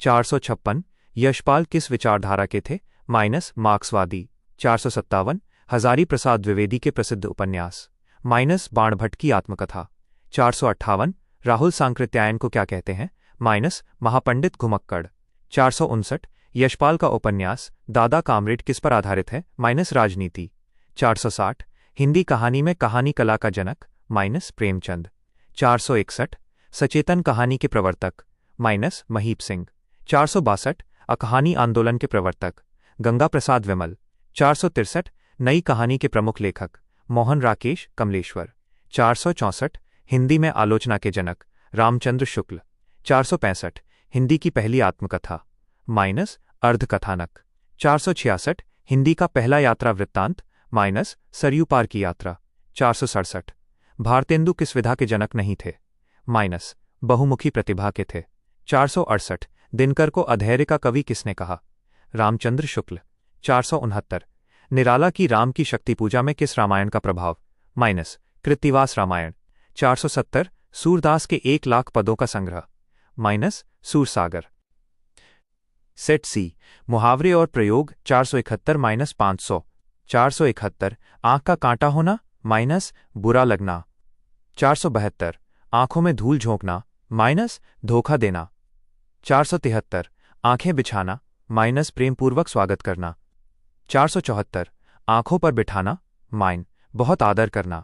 456 यशपाल किस विचारधारा के थे माइनस मार्क्सवादी। 457 हजारी प्रसाद द्विवेदी के प्रसिद्ध उपन्यास माइनस बाणभट्ट की आत्मकथा। 458 राहुल सांकृत्यायन को क्या कहते हैं माइनस महापंडित घुमक्कड़। 459 यशपाल का उपन्यास दादा कामरेड किस पर आधारित है माइनस राजनीति। 460 हिंदी कहानी में कहानी कला का जनक माइनस प्रेमचंद। 461 सचेतन कहानी के प्रवर्तक माइनस महीप सिंह। 462 अकहानी आंदोलन के प्रवर्तक गंगा प्रसाद विमल। 463 नई कहानी के प्रमुख लेखक मोहन राकेश कमलेश्वर। 464 हिंदी में आलोचना के जनक रामचंद्र शुक्ल। 465 हिंदी की पहली आत्मकथा माइनस अर्धकथानक। 466 हिंदी का पहला यात्रा वृत्तांत माइनस सरयू पार की यात्रा। 467 भारतेंदु किस विधा के जनक नहीं थे माइनस बहुमुखी प्रतिभा के थे। 468 दिनकर को अधैर्य का कवि किसने कहा रामचंद्र शुक्ल। 469 निराला की राम की शक्ति पूजा में किस रामायण का प्रभाव माइनस कृत्तिवास रामायण। 470 सूरदास के 1,00,000 पदों का संग्रह माइनस सूरसागर। सेट सी मुहावरे और प्रयोग 471 माइनस 500। 471 आंख का कांटा होना माइनस बुरा लगना। 472 आंखों में धूल झोंकना माइनस धोखा देना। 473 आंखें बिछाना माइनस प्रेमपूर्वक स्वागत करना। 474 आंखों पर बिठाना माइन बहुत आदर करना।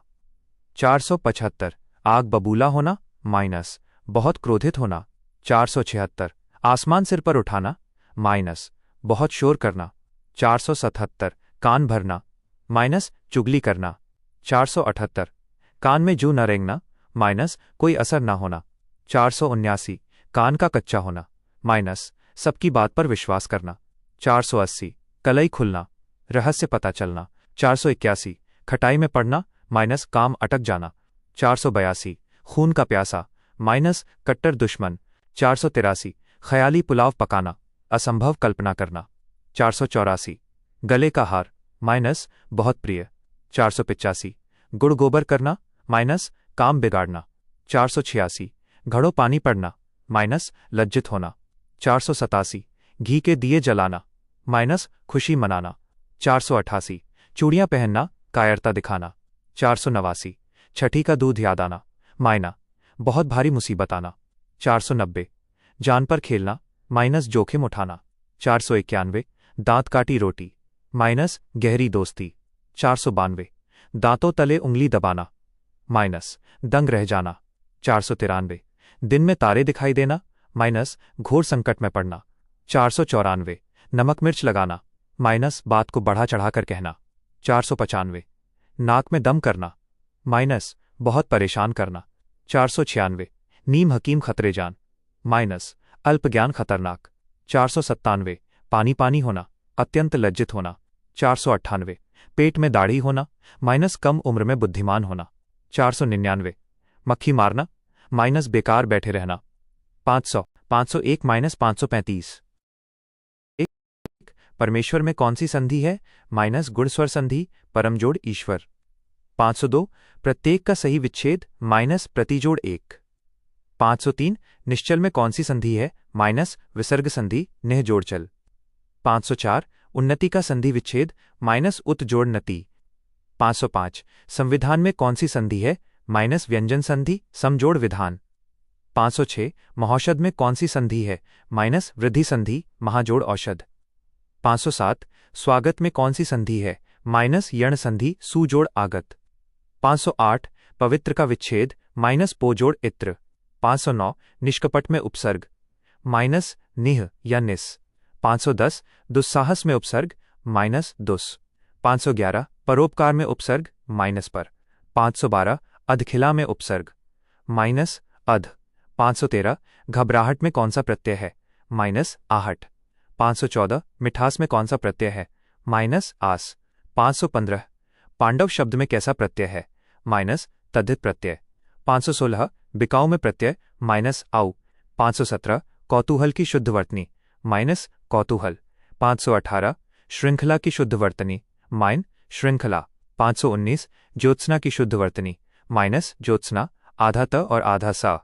475 आग बबूला होना माइनस बहुत क्रोधित होना। 476 आसमान सिर पर उठाना माइनस बहुत शोर करना। 477 कान भरना माइनस चुगली करना। 478 कान में जू न रेंगना माइनस कोई असर न होना। 479 कान का कच्चा होना माइनस सबकी बात पर विश्वास करना। 480 कलई खुलना रहस्य पता चलना। 481 खटाई में पड़ना माइनस काम अटक जाना। 482 खून का प्यासा माइनस कट्टर दुश्मन। 483 ख्याली पुलाव पकाना असंभव कल्पना करना। 484 गले का हार माइनस बहुत प्रिय। 485 गुड़ गोबर करना माइनस काम बिगाड़ना। 486 घड़ों पानी पड़ना माइनस लज्जित होना। 487 घी के दिए जलाना माइनस खुशी मनाना। 488 चूड़ियां पहनना कायरता दिखाना। 489 छठी का दूध याद आना मायना बहुत भारी मुसीबत आना। 490 जान पर खेलना माइनस जोखिम उठाना। 491 दांत काटी रोटी माइनस गहरी दोस्ती। 492 दांतों तले उंगली दबाना माइनस दंग रह जाना। 493 दिन में तारे दिखाई देना माइनस घोर संकट में पड़ना। 494 नमक मिर्च लगाना माइनस बात को बढ़ा चढ़ाकर कहना। 495 नाक में दम करना माइनस बहुत परेशान करना। 496 नीम हकीम खतरे जान माइनस अल्पज्ञान खतरनाक। 497 पानी पानी होना अत्यंत लज्जित होना। 498 पेट में दाढ़ी होना माइनस कम उम्र में बुद्धिमान होना। 499 मक्खी मारना माइनस बेकार बैठे रहना। 500 501 माइनस 535 परमेश्वर में कौन सी संधि है माइनस गुण स्वर संधि परमजोड़ ईश्वर। 502 प्रत्येक का सही विच्छेद माइनस प्रतिजोड़ 1। 503 निश्चल में कौन सी संधि है माइनस विसर्ग संधि नेह जोड़ चल। 504 उन्नति का संधि विच्छेद माइनस उत जोड़ नति। 505 संविधान में कौन सी संधि है माइनस व्यंजन संधि समजोड़ विधान। 506 महौषध में कौन सी संधि है माइनस वृद्धि संधि महाजोड़ औषध। 507 स्वागत में कौन सी संधि है माइनस यण संधि सुजोड़ आगत। 508 पवित्र का विच्छेद माइनस पोजोड़ इत्र। 509 निष्कपट में उपसर्ग माइनस निह या निस। 510 दुस्साहस में उपसर्ग माइनस दुस। 511 परोपकार में उपसर्ग माइनस पर। 512 अधखिला में उपसर्ग माइनस अध। 513 घबराहट में कौन सा प्रत्यय है माइनस आहट। 514 मिठास में कौन सा प्रत्यय है माइनस आस। 515 पांडव शब्द में कैसा प्रत्यय है माइनस तद्धित प्रत्यय। 516 बिकाऊ में प्रत्यय माइनस आउ। 517 कौतूहल की शुद्ध वर्तनी माइनस कौतूहल। 518 श्रृंखला की शुद्ध वर्तनी माइन श्रृंखला। 519 ज्योत्सना की शुद्ध वर्तनी माइनस ज्योत्सना, आधा त और आधा सा।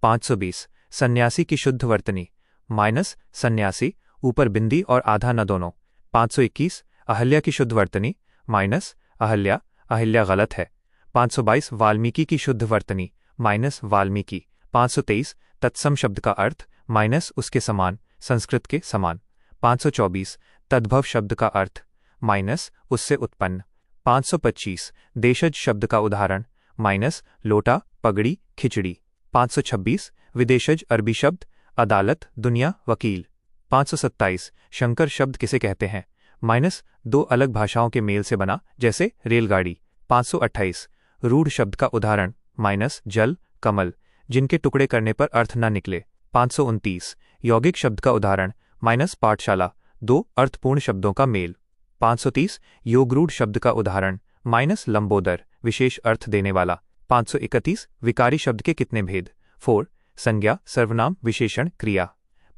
520 सन्यासी की शुद्ध वर्तनी माइनस सन्यासी, ऊपर बिंदी और आधा न दोनों। 521 अहल्या की शुद्ध वर्तनी माइनस अहल्या, अहिल्या गलत है। 522 वाल्मीकि की शुद्ध वर्तनी माइनस वाल्मीकि। 523 तत्सम शब्द का अर्थ माइनस उसके समान, संस्कृत के समान। 524 तद्भव शब्द का अर्थ माइनस उससे उत्पन्न। 525 देशज शब्द का उदाहरण माइनस लोटा, पगड़ी, खिचड़ी। 526 विदेशज अरबी शब्द अदालत, दुनिया, वकील। 527 शंकर शब्द किसे कहते हैं माइनस दो अलग भाषाओं के मेल से बना, जैसे रेलगाड़ी। 528 रूढ़ शब्द का उदाहरण माइनस जल, कमल, जिनके टुकड़े करने पर अर्थ न निकले। 529 यौगिक शब्द का उदाहरण माइनस पाठशाला, दो अर्थपूर्ण शब्दों का मेल। 530 योगरूढ़ शब्द का उदाहरण माइनस लंबोदर, विशेष अर्थ देने वाला। 531 विकारी शब्द के कितने भेद 4 संज्ञा, सर्वनाम, विशेषण, क्रिया।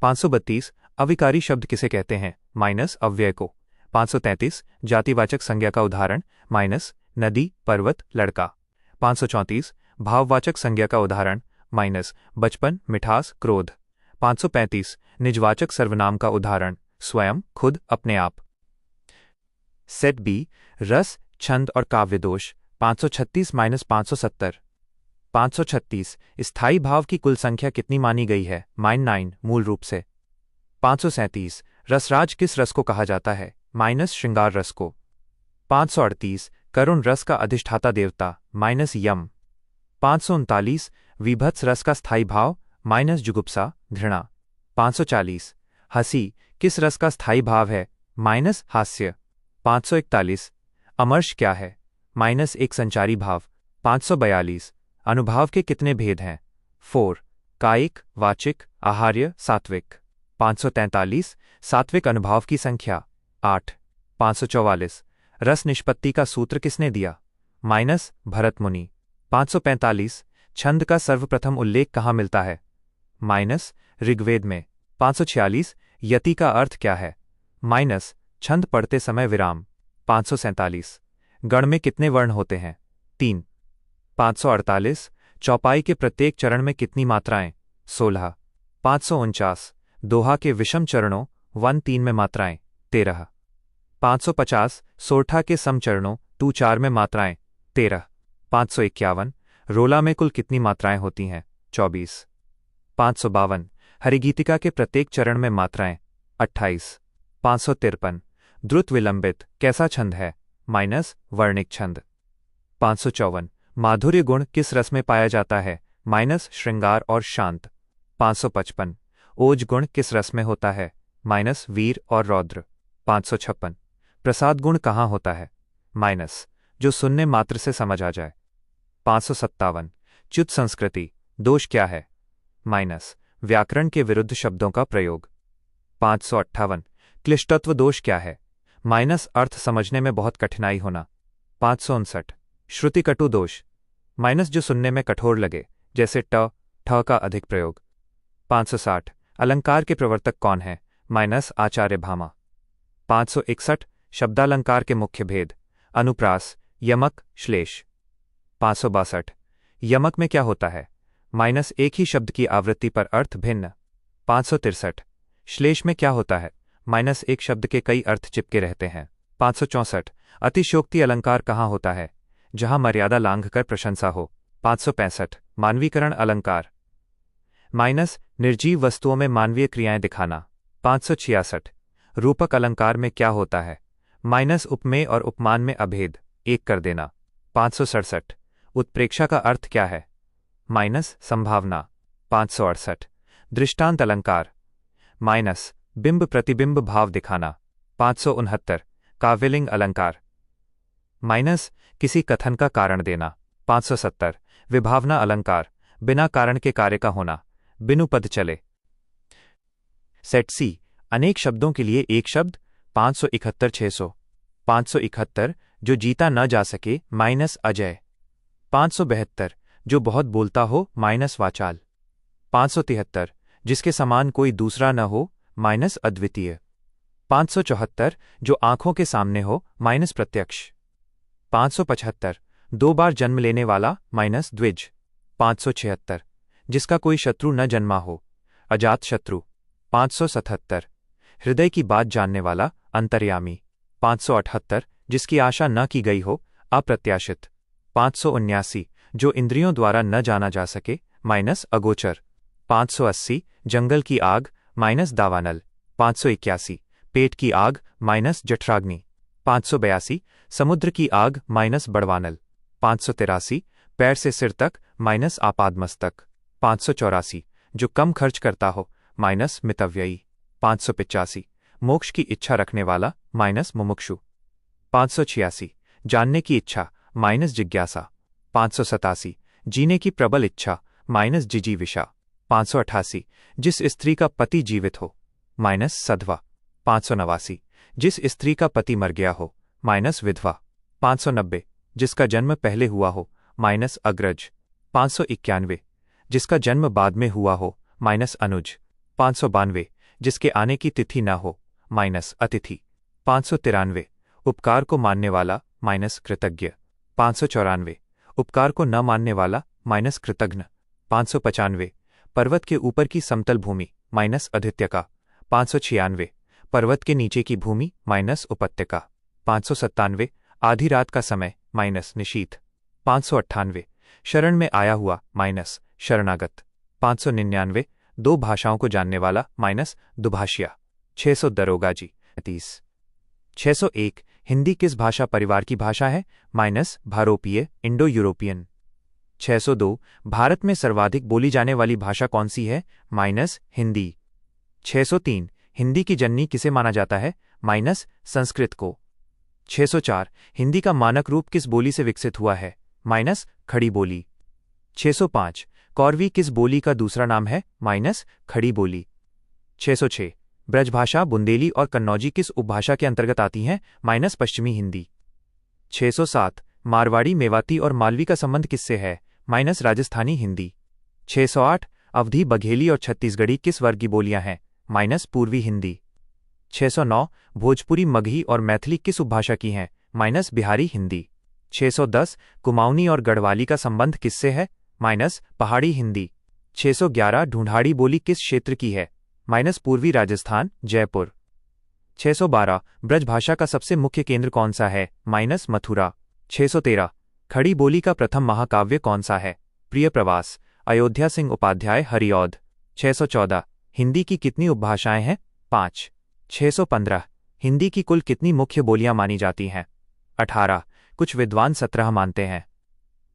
532 अविकारी शब्द किसे कहते हैं माइनस अव्यय को। 533 जातिवाचक संज्ञा का उदाहरण माइनस नदी, पर्वत, लड़का। 534 भाववाचक संज्ञा का उदाहरण माइनस बचपन, मिठास, क्रोध। 535 निजवाचक सर्वनाम का उदाहरण स्वयं, खुद, अपने आप। सेट बी रस, छंद और काव्यदोष 536 माइनस 570। 536 स्थायी भाव की कुल संख्या कितनी मानी गई है -9 मूल रूप से। 537 रसराज किस रस को कहा जाता है माइनस श्रृंगार रस को। 538 करुण रस का अधिष्ठाता देवता माइनस यम। 539 विभत्स रस का स्थायी भाव माइनस जुगुप्सा, घृणा। 540 हंसी किस रस का स्थायी भाव है माइनस हास्य। 541 अमर्ष क्या है माइनस एक संचारी भाव। 542 अनुभाव के कितने भेद हैं 4 कायिक, वाचिक, आहार्य, सात्विक। 543 सात्विक अनुभाव की संख्या 8। 544 रस निष्पत्ति का सूत्र किसने दिया माइनस भरत मुनि। 545 छंद का सर्वप्रथम उल्लेख कहाँ मिलता है माइनस ऋग्वेद में। 546 यति का अर्थ क्या है माइनस छंद पढ़ते समय विराम। 547 गण में कितने वर्ण होते हैं 3। 548 चौपाई के प्रत्येक चरण में कितनी मात्राएं 16। 549 दोहा के विषम चरणों 1-3 में मात्राएं 13। 550 सोरठा के सम चरणों 2-4 में मात्राएं 13। 551 रोला में कुल कितनी मात्राएं होती हैं 24। 552 हरिगीतिका के प्रत्येक चरण में मात्राएं 28। 553 द्रुत विलंबित कैसा छंद है माइनस वर्णिक छंद। 554 माधुर्य गुण किस रस में पाया जाता है माइनस श्रृंगार और शांत। 555 ओज गुण किस रस में होता है माइनस वीर और रौद्र। 556 प्रसाद गुण कहाँ होता है माइनस जो सुनने मात्र से समझ आ जाए। 557 च्युत संस्कृति दोष क्या है माइनस व्याकरण के विरुद्ध शब्दों का प्रयोग। 558 क्लिष्टत्व दोष क्या है माइनस अर्थ समझने में बहुत कठिनाई होना। 559 श्रुतिकटु दोष माइनस जो सुनने में कठोर लगे, जैसे ट ठ का अधिक प्रयोग। 560 अलंकार के प्रवर्तक कौन है माइनस आचार्य भामा। 561 शब्दालंकार के मुख्य भेद अनुप्रास, यमक, श्लेष। 562 यमक में क्या होता है माइनस एक ही शब्द की आवृत्ति पर अर्थ भिन्न। 563 श्लेष में क्या होता है माइनस एक शब्द के कई अर्थ चिपके रहते हैं। 564 अतिशयोक्ति अलंकार कहाँ होता है जहाँ मर्यादा लांघकर प्रशंसा हो। 565 मानवीकरण अलंकार माइनस निर्जीव वस्तुओं में मानवीय क्रियाएं दिखाना। 566 रूपक अलंकार में क्या होता है माइनस उपमेय और उपमान में अभेद एक कर देना। 567 उत्प्रेक्षा का अर्थ क्या है माइनस संभावना। 568 दृष्टांत अलंकार माइनस बिंब प्रतिबिंब भाव दिखाना। 569 काव्यलिंग अलंकार माइनस किसी कथन का कारण देना। 570 विभावना अलंकार बिना कारण के कार्य का होना, बिनु पद चले। सेट सी अनेक शब्दों के लिए एक शब्द 571 600। 571 जो जीता न जा सके माइनस अजय। 572 जो बहुत बोलता हो माइनस वाचाल। 573 जिसके समान कोई दूसरा न हो माइनस अद्वितीय। 574 जो आंखों के सामने हो माइनस प्रत्यक्ष। 575 दो बार जन्म लेने वाला माइनस द्विज। 576 जिसका कोई शत्रु न जन्मा हो अजात शत्रु। 577 हृदय की बात जानने वाला अंतर्यामी। 578 जिसकी आशा न की गई हो अप्रत्याशित। 579 जो इंद्रियों द्वारा न जाना जा सके माइनस अगोचर। 580 जंगल की आग माइनस दावानल। 581 पेट की आग माइनस जठराग्नि। 582 समुद्र की आग माइनस बड़वानल। 583 पैर से सिर तक माइनस आपादमस्तक। 584 जो कम खर्च करता हो माइनस मितव्ययी। 585 मोक्ष की इच्छा रखने वाला माइनस मुमुक्षु। 586 जानने की इच्छा माइनस जिज्ञासा। 587 जीने की प्रबल इच्छा माइनस जिजीविषा। 588 जिस स्त्री का पति जीवित हो माइनस सधवा। 589 जिस स्त्री का पति मर गया हो माइनस विधवा। 590 जिसका जन्म पहले हुआ हो माइनस अग्रज। 591 जिसका जन्म बाद में हुआ हो माइनस अनुज। 592 जिसके आने की तिथि न हो माइनस अतिथि। 593 उपकार को मानने वाला माइनस कृतज्ञ। 594 उपकार को न मानने वाला माइनस कृतघ्न। 595 पर्वत के ऊपर की समतल भूमि माइनस अधित्यका। 596 पर्वत के नीचे की भूमि माइनस उपत्यका। 597 आधी रात का समय माइनस निशीथ। 598 शरण में आया हुआ माइनस शरणागत। 599 दो भाषाओं को जानने वाला माइनस दुभाषिया। 600 दरोगा जी। 601 हिंदी किस भाषा परिवार की भाषा है माइनस भारोपीय इंडो यूरोपियन। 602 भारत में सर्वाधिक बोली जाने वाली भाषा कौन सी है माइनस हिंदी। 603 हिंदी की जननी किसे माना जाता है माइनस संस्कृत को। 604 हिंदी का मानक रूप किस बोली से विकसित हुआ है माइनस खड़ी बोली। 605 कौरवी किस बोली का दूसरा नाम है माइनस खड़ी बोली। 606 ब्रजभाषा बुंदेली और कन्नौजी किस उपभाषा के अंतर्गत आती हैं माइनस पश्चिमी हिंदी। 607 मारवाड़ी मेवाती और मालवी का संबंध किससे है माइनस राजस्थानी हिंदी। 608 अवधी बघेली और छत्तीसगढ़ी किस वर्ग की बोलियां हैं माइनस पूर्वी हिंदी। 609 भोजपुरी मगही और मैथिली किस उपभाषा की हैं माइनस बिहारी हिंदी। 610 कुमाऊनी और गढ़वाली का संबंध किससे है माइनस पहाड़ी हिंदी। 611 ढूंढाड़ी बोली किस क्षेत्र की है माइनस पूर्वी राजस्थान जयपुर। 612 ब्रजभाषा का सबसे मुख्य केंद्र कौन सा है माइनस मथुरा। 613 खड़ी बोली का प्रथम महाकाव्य कौन सा है प्रिय प्रवास अयोध्या सिंह उपाध्याय हरिऔध। 614 हिंदी की कितनी उपभाषाएं हैं 5। 615 हिंदी की कुल कितनी मुख्य बोलियां मानी जाती हैं 18। कुछ विद्वान 17 मानते हैं।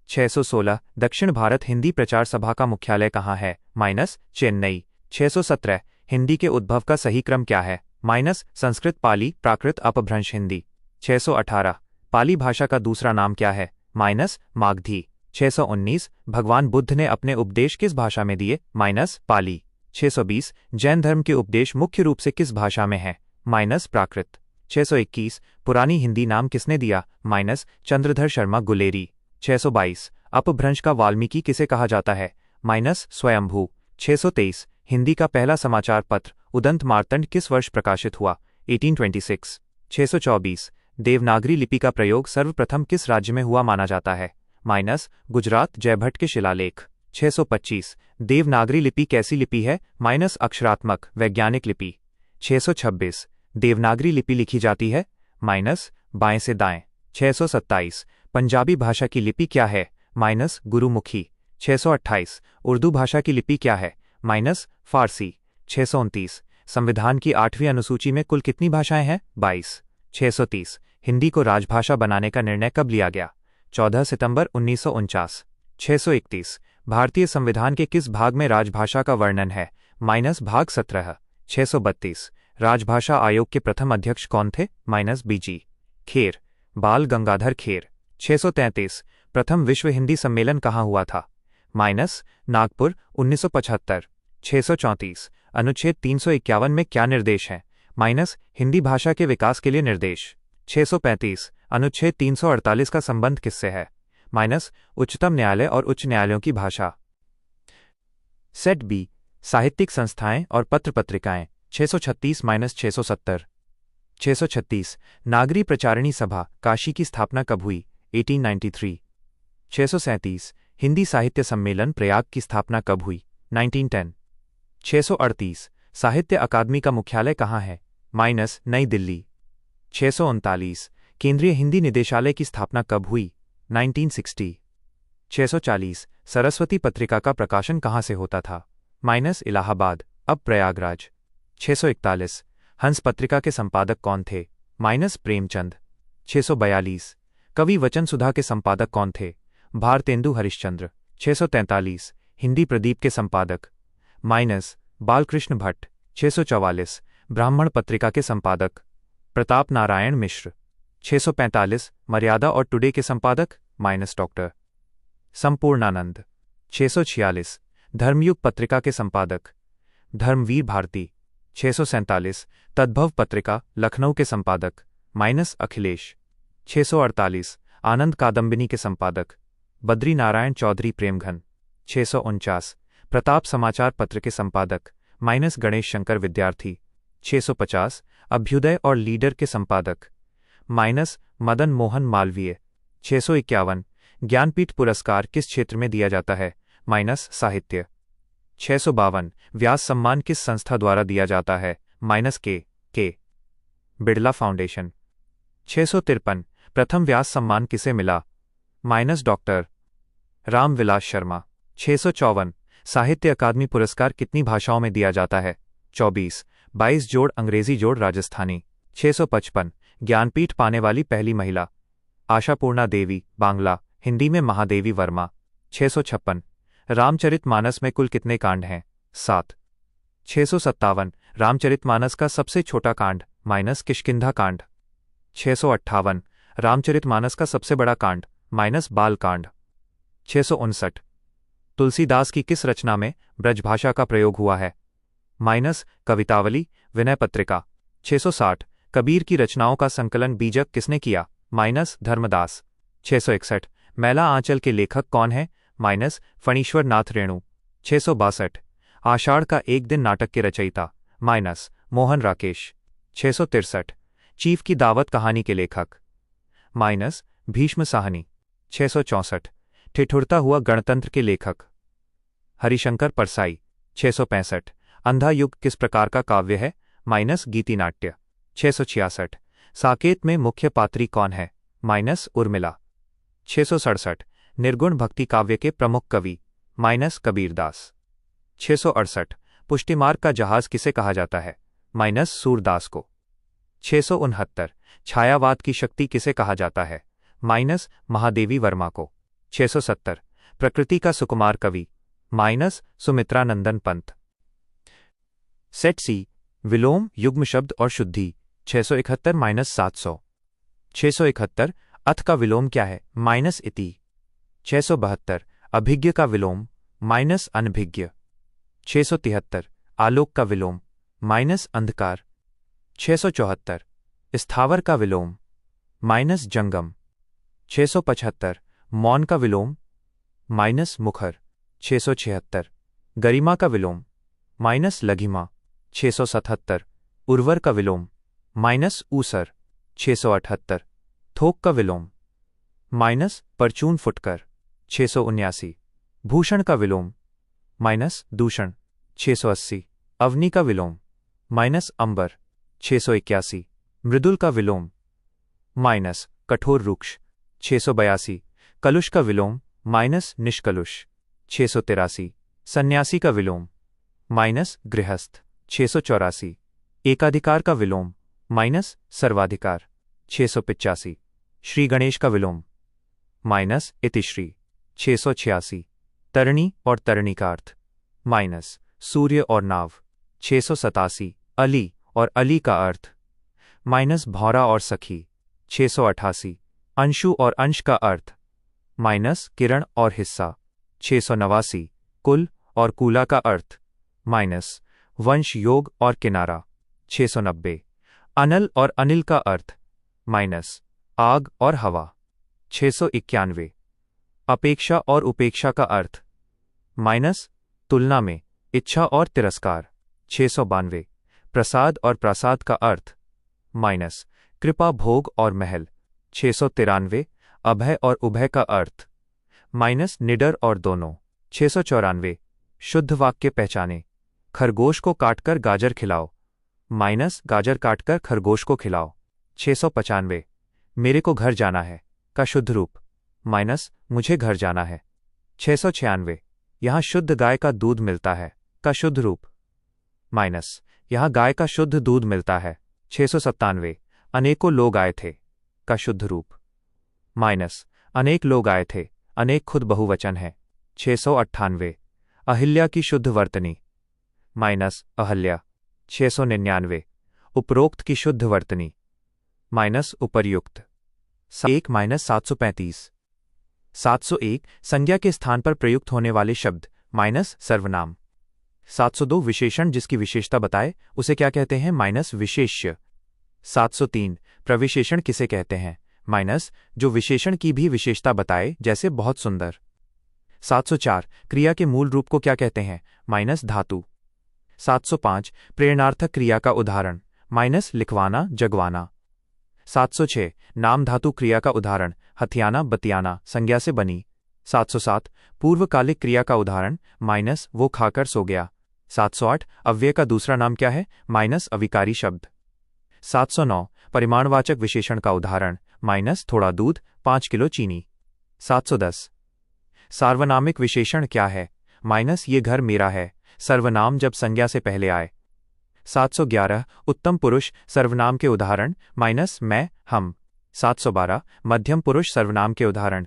616 दक्षिण भारत हिंदी प्रचार सभा का मुख्यालय कहाँ है माइनस चेन्नई। 617 हिंदी के उद्भव का सही क्रम क्या है माइनस संस्कृत पाली प्राकृत अपभ्रंश हिंदी। 618 पाली भाषा का दूसरा नाम क्या है माइनस मागधी। 619 भगवान बुद्ध ने अपने उपदेश किस भाषा में दिए माइनस पाली। 620 जैन धर्म के उपदेश मुख्य रूप से किस भाषा में हैं माइनस प्राकृत। 621 पुरानी हिंदी नाम किसने दिया माइनस चंद्रधर शर्मा गुलेरी। 622 अपभ्रंश का वाल्मीकि किसे कहा जाता है माइनस स्वयंभू। 623 हिंदी का पहला समाचार पत्र उदंत मार्तंड किस वर्ष प्रकाशित हुआ 1826। 624 देवनागरी लिपि का प्रयोग सर्वप्रथम किस राज्य में हुआ माना जाता है माइनस गुजरात जयभट्ट के शिलालेख। 625 देवनागरी लिपि कैसी लिपि है माइनस अक्षरात्मक वैज्ञानिक लिपि। 626 देवनागरी लिपि लिखी जाती है माइनस बाएं से दाएं। 627 पंजाबी भाषा की लिपि क्या है माइनस गुरुमुखी। 628 उर्दू भाषा की लिपि क्या है माइनस फारसी। 629 संविधान की 8वीं अनुसूची में कुल कितनी भाषाएं हैं 22। 630 हिंदी को राजभाषा बनाने का निर्णय कब लिया गया 14 सितंबर 1949। 631 भारतीय संविधान के किस भाग में राजभाषा का वर्णन है माइनस भाग 17। 632 राजभाषा आयोग के प्रथम अध्यक्ष कौन थे माइनस बीजी खेर बाल गंगाधर खेर। 633 प्रथम विश्व हिंदी सम्मेलन कहाँ हुआ था माइनस नागपुर 1975। 634 अनुच्छेद 351 में क्या निर्देश हैं माइनस हिंदी भाषा के विकास के लिए निर्देश। 635 अनुच्छेद 348 का संबंध किससे है माइनस उच्चतम न्यायालय और उच्च न्यायालयों की भाषा। सेट बी साहित्यिक संस्थाएं और पत्र पत्रिकाएं 636 माइनस 670। 636 नागरी प्रचारिणी सभा काशी की स्थापना कब हुई? 1893। 637 हिंदी साहित्य सम्मेलन प्रयाग की स्थापना कब हुई? 1910। 638 साहित्य अकादमी का मुख्यालय कहाँ है? माइनस नई दिल्ली। 639 केंद्रीय हिंदी निदेशालय की स्थापना कब हुई? 1960। 640 सरस्वती पत्रिका का प्रकाशन कहाँ से होता था? माइनस इलाहाबाद, अब प्रयागराज। 641 हंस पत्रिका के संपादक कौन थे? माइनस प्रेमचंद। 642 कवि वचन सुधा के संपादक कौन थे? भारतेंदु हरिश्चंद्र। 643 हिंदी प्रदीप के संपादक? माइनस बालकृष्ण भट्ट। 644 ब्राह्मण पत्रिका के संपादक? प्रताप नारायण मिश्र। 645 मर्यादा और टुडे के संपादक? Minus doctor Sampurnanand. 646 धर्मयुग पत्रिका के संपादक? धर्मवीर भारती। 647 तद्भव पत्रिका लखनऊ के संपादक? माइनस अखिलेश। 648 आनंद कादम्बिनी के संपादक? बद्री नारायण चौधरी प्रेमघन। 649 प्रताप समाचार पत्र के संपादक? माइनस गणेश शंकर विद्यार्थी। 650 अभ्युदय और लीडर के संपादक? माइनस मदन मोहन मालवीय। 651 ज्ञानपीठ पुरस्कार किस क्षेत्र में दिया जाता है? माइनस साहित्य। 652 व्यास सम्मान किस संस्था द्वारा दिया जाता है? माइनस के बिड़ला फाउंडेशन। 653 प्रथम व्यास सम्मान किसे मिला? Minus doctor Ramvilas Sharma. 654 साहित्य अकादमी पुरस्कार कितनी भाषाओं में दिया जाता है? 24 22 जोड़ अंग्रेजी जोड़ राजस्थानी। 655 ज्ञानपीठ पाने वाली पहली महिला? आशापूर्णा देवी, बांग्ला, हिंदी में महादेवी वर्मा। 656 रामचरितमानस में कुल कितने कांड हैं? 7। 657 रामचरितमानस का सबसे छोटा कांड? माइनस किष्किंधा कांड। 658 रामचरितमानस का सबसे बड़ा कांड? माइनस बाल कांड। 659 तुलसीदास की किस रचना में ब्रजभाषा का प्रयोग हुआ है? माइनस कवितावली, विनय पत्रिका। 660 कबीर की रचनाओं का संकलन बीजक किसने किया? माइनस धर्मदास। 661 मैला आंचल के लेखक कौन है? माइनस फणीश्वर नाथ रेणु। 662 आषाढ़ का एक दिन नाटक के रचयिता? माइनस मोहन राकेश। 663 चीफ की दावत कहानी के लेखक? माइनस भीष्म साहनी। 664 ठिठुरता हुआ गणतंत्र के लेखक? हरिशंकर परसाई। 665 अंधा युग किस प्रकार का काव्य है? माइनस गीतिनाट्य। 666 साकेत में मुख्य पात्री कौन है? माइनस उर्मिला। 667 निर्गुण भक्ति काव्य के प्रमुख कवि? माइनस कबीरदास। 668 पुष्टिमार्ग का जहाज किसे कहा जाता है? माइनस सूरदास को। 669 छायावाद की शक्ति किसे कहा जाता है? माइनस महादेवी वर्मा को। 670 प्रकृति का सुकुमार कवि? माइनस सुमित्रानंदन पंत। सेट सी विलोम, युग्म शब्द और शुद्धि 671 माइनस 700। 671 अथ का विलोम क्या है? माइनस इति। 672 अभिज्ञ का विलोम? माइनस अनभिज्ञ। 673 आलोक का विलोम? माइनस अंधकार। 674 स्थावर का विलोम? माइनस जंगम। 675 मौन का विलोम? माइनस मुखर। 676 गरिमा का विलोम? माइनस लघिमा। 677 उर्वर का विलोम? माइनस ऊसर। 678 थोक का विलोम? माइनस परचून फुटकर। 679 भूषण का विलोम? माइनस दूषण। 680 अवनी का विलोम? माइनस अंबर। 681 मृदुल का विलोम? माइनस कठोर रुक्ष। 682 कलुष का विलोम? माइनस निष्कलुष। 683 सन्यासी का विलोम? माइनस गृहस्थ। 684 एकाधिकार का विलोम? माइनस सर्वाधिकार। 685 श्री गणेश का विलोम? माइनस इतिश्री। 686 तरणी और तरणी का अर्थ? माइनस सूर्य और नाव। 687 अली और अली का अर्थ? माइनस भौरा और सखी। 688 अंशु और अंश का अर्थ? माइनस किरण और हिस्सा। 689 कुल और कूला का अर्थ? माइनस वंश योग और किनारा। 690 अनल और अनिल का अर्थ? माइनस आग और हवा। 691 अपेक्षा और उपेक्षा का अर्थ माइनस तुलना में, इच्छा और तिरस्कार। 692 प्रसाद और प्रासाद का अर्थ माइनस कृपा, भोग और महल। 693 अभय और उभय का अर्थ माइनस निडर और दोनों। 694 शुद्ध वाक्य पहचाने, खरगोश को काटकर गाजर खिलाओ माइनस गाजर काटकर खरगोश को खिलाओ। 695 मेरे को घर जाना है का शुद्ध रूप माइनस मुझे घर जाना है। 696 यहाँ शुद्ध गाय का दूध मिलता है का शुद्ध रूप माइनस यहाँ गाय का शुद्ध दूध मिलता है। 697 अनेकों लोग आए थे का शुद्ध रूप माइनस अनेक लोग आए थे, अनेक खुद बहुवचन है। 698 अहिल्या की शुद्ध वर्तनी माइनस अहल्या। 699 उपरोक्त की शुद्ध वर्तनी माइनस उपर्युक्त। 1 माइनस 735 701 संज्ञा के स्थान पर प्रयुक्त होने वाले शब्द माइनस सर्वनाम। 702 विशेषण जिसकी विशेषता बताए उसे क्या कहते हैं माइनस विशेष्य। 703 प्रविशेषण किसे कहते हैं माइनस जो विशेषण की भी विशेषता बताए जैसे बहुत सुंदर। 704 क्रिया के मूल रूप को क्या कहते हैं माइनस धातु। 705 प्रेरणार्थक क्रिया का उदाहरण माइनस लिखवाना जगवाना। 706 नाम धातु क्रिया का उदाहरण हथियाना बतियाना संज्ञा से बनी। 707 पूर्वकालिक क्रिया का उदाहरण माइनस वो खाकर सो गया। 708 अव्यय का दूसरा नाम क्या है माइनस अविकारी शब्द। 709 परिमाणवाचक विशेषण का उदाहरण माइनस थोड़ा दूध 5 किलो चीनी। 710 सार्वनामिक विशेषण क्या है माइनस ये घर मेरा है, सर्वनाम जब संज्ञा से पहले आए। 711 उत्तम पुरुष सर्वनाम के उदाहरण माइनस मैं हम। 712 मध्यम पुरुष सर्वनाम के उदाहरण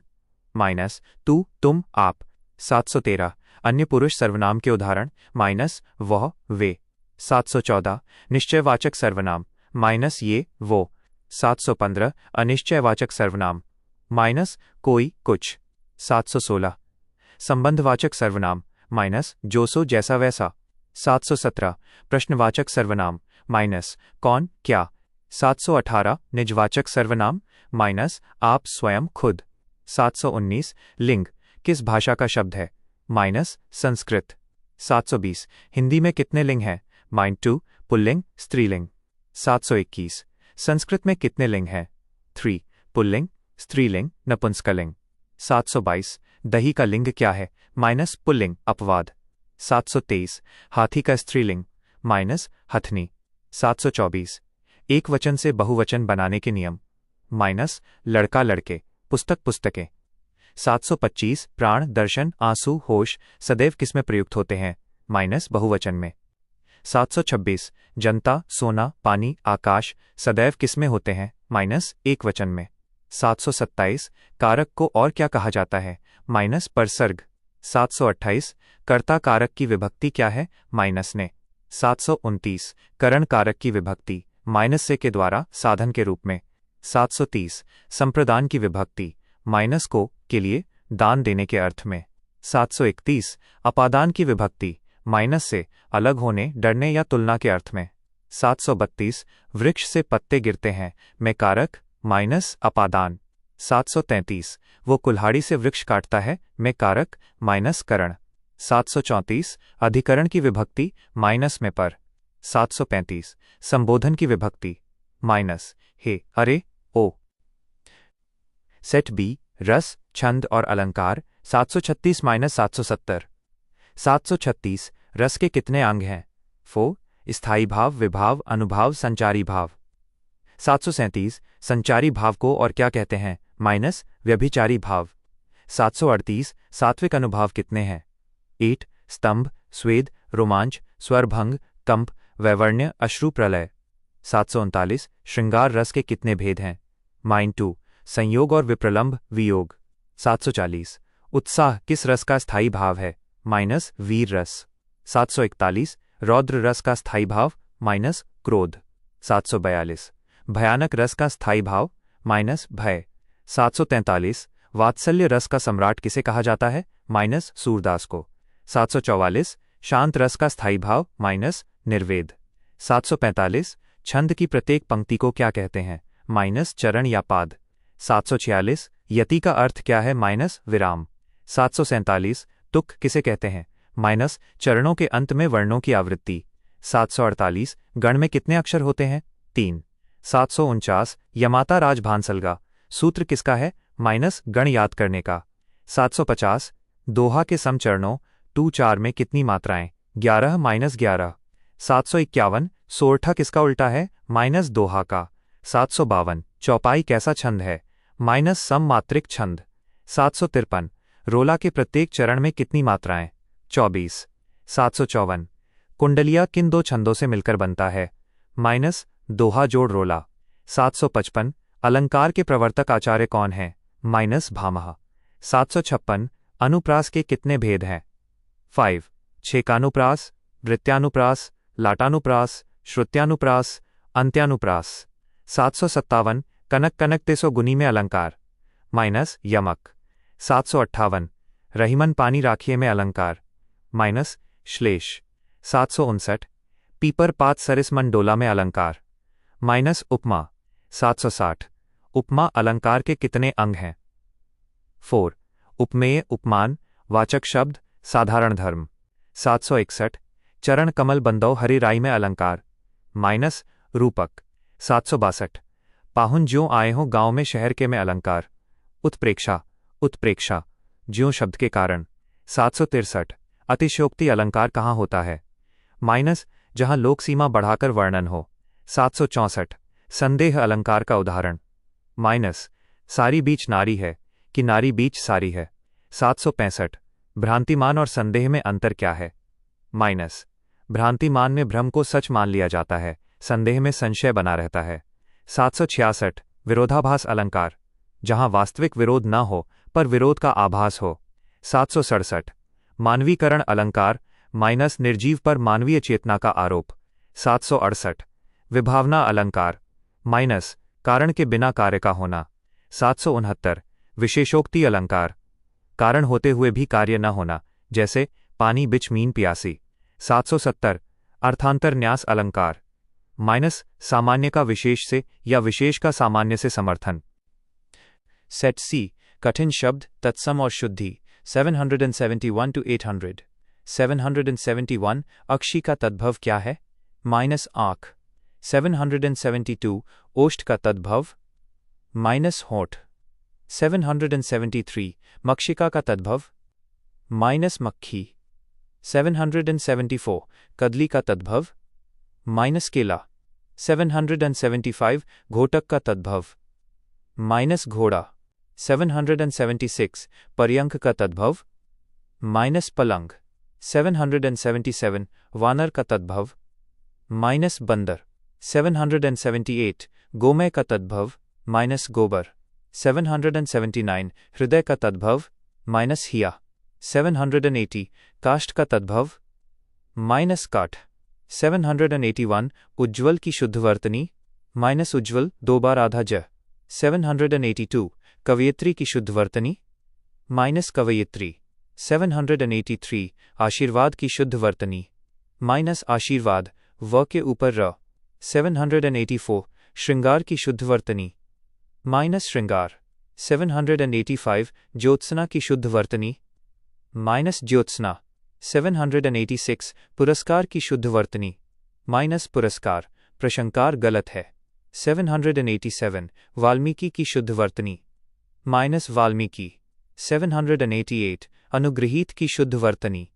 माइनस तू तुम आप। 713 अन्य पुरुष सर्वनाम के उदाहरण माइनस वह वे। 714 निश्चयवाचक सर्वनाम माइनस ये वो। 715 अनिश्चयवाचक सर्वनाम माइनस कोई कुछ। 716 संबंधवाचक सर्वनाम माइनस जो सो जैसा वैसा। 717 प्रश्नवाचक सर्वनाम माइनस कौन क्या। 718 निजवाचक सर्वनाम माइनस आप स्वयं खुद। 719 लिंग किस भाषा का शब्द है माइनस संस्कृत। 720 हिंदी में कितने लिंग हैं माइन 2 पुल्लिंग स्त्रीलिंग। 721 संस्कृत में कितने लिंग हैं 3 पुल्लिंग स्त्रीलिंग नपुंसकलिंग। 722 दही का लिंग क्या है माइनस पुल्लिंग अपवाद। 723 हाथी का स्त्रीलिंग माइनस हथनी। 724 एक वचन से बहुवचन बनाने के नियम माइनस लड़का लड़के पुस्तक पुस्तकें। 725 प्राण दर्शन आंसू होश सदैव किसमें प्रयुक्त होते हैं माइनस बहुवचन में। 726 जनता सोना पानी आकाश सदैव किसमें होते हैं माइनस एक वचन में। 727 कारक को और क्या कहा जाता है माइनस परसर्ग। 728 कर्ता कारक की विभक्ति क्या है माइनस ने। 729 करण कारक की विभक्ति माइनस से के द्वारा साधन के रूप में। 730 संप्रदान की विभक्ति माइनस को के लिए दान देने के अर्थ में। 731 अपादान की विभक्ति माइनस से अलग होने डरने या तुलना के अर्थ में। 732 वृक्ष से पत्ते गिरते हैं में कारक माइनस अपादान। 733 वो कुल्हाड़ी से वृक्ष काटता है में कारक माइनस करण। 734 अधिकरण की विभक्ति माइनस में पर। 735 संबोधन की विभक्ति माइनस हे अरे ओ। सेट बी रस छंद और अलंकार 736 माइनस 770। 736 रस के कितने अंग हैं 4 स्थायी भाव विभाव अनुभाव संचारी भाव। 737 संचारी भाव को और क्या कहते हैं माइनस व्यभिचारी भाव। 738 सात्विक अनुभाव कितने हैं 8 स्तंभ स्वेद रोमांच स्वरभंग कंप वैवर्ण्य अश्रु प्रलय। 739 श्रृंगार रस के कितने भेद हैं माइन 2 संयोग और विप्रलंभ वियोग। 740 उत्साह किस रस का स्थायी भाव है माइनस वीर रस। 741 रौद्र रस का स्थायी भाव माइनस क्रोध। 742 भयानक रस का स्थायी भाव माइनस भय। 743 वात्सल्य रस का सम्राट किसे कहा जाता है माइनस सूरदास को। 744 शांत रस का स्थायी भाव माइनस निर्वेद। 745 छंद की प्रत्येक पंक्ति को क्या कहते हैं माइनस चरण या पाद। 746 यति का अर्थ क्या है? माइनस विराम। 747 तुक किसे कहते हैं? माइनस चरणों के अंत में वर्णों की आवृत्ति। 748 गण में कितने अक्षर होते हैं? 3। 749 यमाता राज भानसलगा सूत्र किसका है? माइनस गण याद करने का। 750 दोहा के समचरणों 2-4 में कितनी मात्राएं? 11 माइनस 11। 751 सोरठा किसका उल्टा है? माइनस दोहा का। 752 चौपाई कैसा छंद है? माइनस सममात्रिक छंद। 753 रोला के प्रत्येक चरण में कितनी मात्राएं? 24। 754 कुंडलिया किन दो छंदों से मिलकर बनता है? माइनस दोहा जोड़ रोला। 755 अलंकार के प्रवर्तक आचार्य कौन हैं? माइनस भामह। 756 अनुप्रास के कितने भेद हैं? 5। छेकानुप्रास, वृत्त्यानुप्रास, लाटानुप्रास, श्रुत्यानुप्रास, अंत्यानुप्रास। 757 कनक कनक तेसो गुनी में अलंकार। माइनस यमक। 758 रहीमन पानी राखिए में अलंकार। माइनस श्लेष। 759 पीपर पात सरिस मन डोला में अलंकार। माइनस उपमा। 760 उपमा अलंकार के कितने अंग हैं? 4। उपमेय, उपमान, वाचक शब्द, साधारण धर्म। 761 चरण कमल बंदौ हरे राई में अलंकार। माइनस रूपक। 762 पाहुन ज्यों आए हों गांव में शहर के में अलंकार। उत्प्रेक्षा, उत्प्रेक्षा ज्यों शब्द के कारण। 763 अतिशयोक्ति अलंकार कहाँ होता है? माइनस जहां लोक सीमा बढ़ाकर वर्णन हो। 764 संदेह अलंकार का उदाहरण। माइनस सारी बीच नारी है कि नारी बीच सारी है। 765 भ्रांतिमान और संदेह में अंतर क्या है? माइनस भ्रांतिमान में भ्रम को सच मान लिया जाता है, संदेह में संशय बना रहता है। 766 विरोधाभास अलंकार जहां वास्तविक विरोध न हो पर विरोध का आभास हो। 767 मानवीकरण अलंकार माइनस निर्जीव पर मानवीय चेतना का आरोप। 768 विभावना अलंकार माइनस कारण के बिना कार्य का होना। 769 विशेषोक्ति अलंकार कारण होते हुए भी कार्य न होना, जैसे पानी बिच मीन प्यासी। 770 अर्थांतर न्यास अलंकार माइनस सामान्य का विशेष से या विशेष का सामान्य से समर्थन। सेट सी कठिन शब्द तत्सम और शुद्धि 771 to 800। 771 अक्षी का तद्भव क्या है? माइनस आँख। 772 ओष्ठ का तद्भव माइनस होठ। 773 मक्षिका का तद्भव माइनस मक्खी। 774 कदली का तद्भव माइनस केला। 775 घोटक का तद्भव माइनस घोड़ा। 776 पर्यंक का तद्भव माइनस पलंग। 777 वानर का तद्भव माइनस बंदर। 778 गोमय का तद्भव माइनस गोबर। 779 हृदय का तद्भव माइनस हिया। 780 काष्ठ का तद्भव माइनस काठ। 781 उज्ज्वल की शुद्धवर्तनी माइनस उज्ज्वल 2 बार आधा ज। 782 कवयित्री की शुद्धवर्तनी माइनस कवयित्री। 783 आशीर्वाद की शुद्धवर्तनी माइनस आशीर्वाद व के ऊपर र। 784 श्रृंगार की शुद्धवर्तनी माइनस श्रृंगार। 785 ज्योत्सना की शुद्धवर्तनी माइनस ज्योत्सना। 786 पुरस्कार की शुद्धवर्तनी माइनस पुरस्कार, प्रशंकार गलत है। 787 वाल्मीकि की शुद्धवर्तनी माइनस वाल्मीकि। 788 अनुगृहीत की शुद्धवर्तनी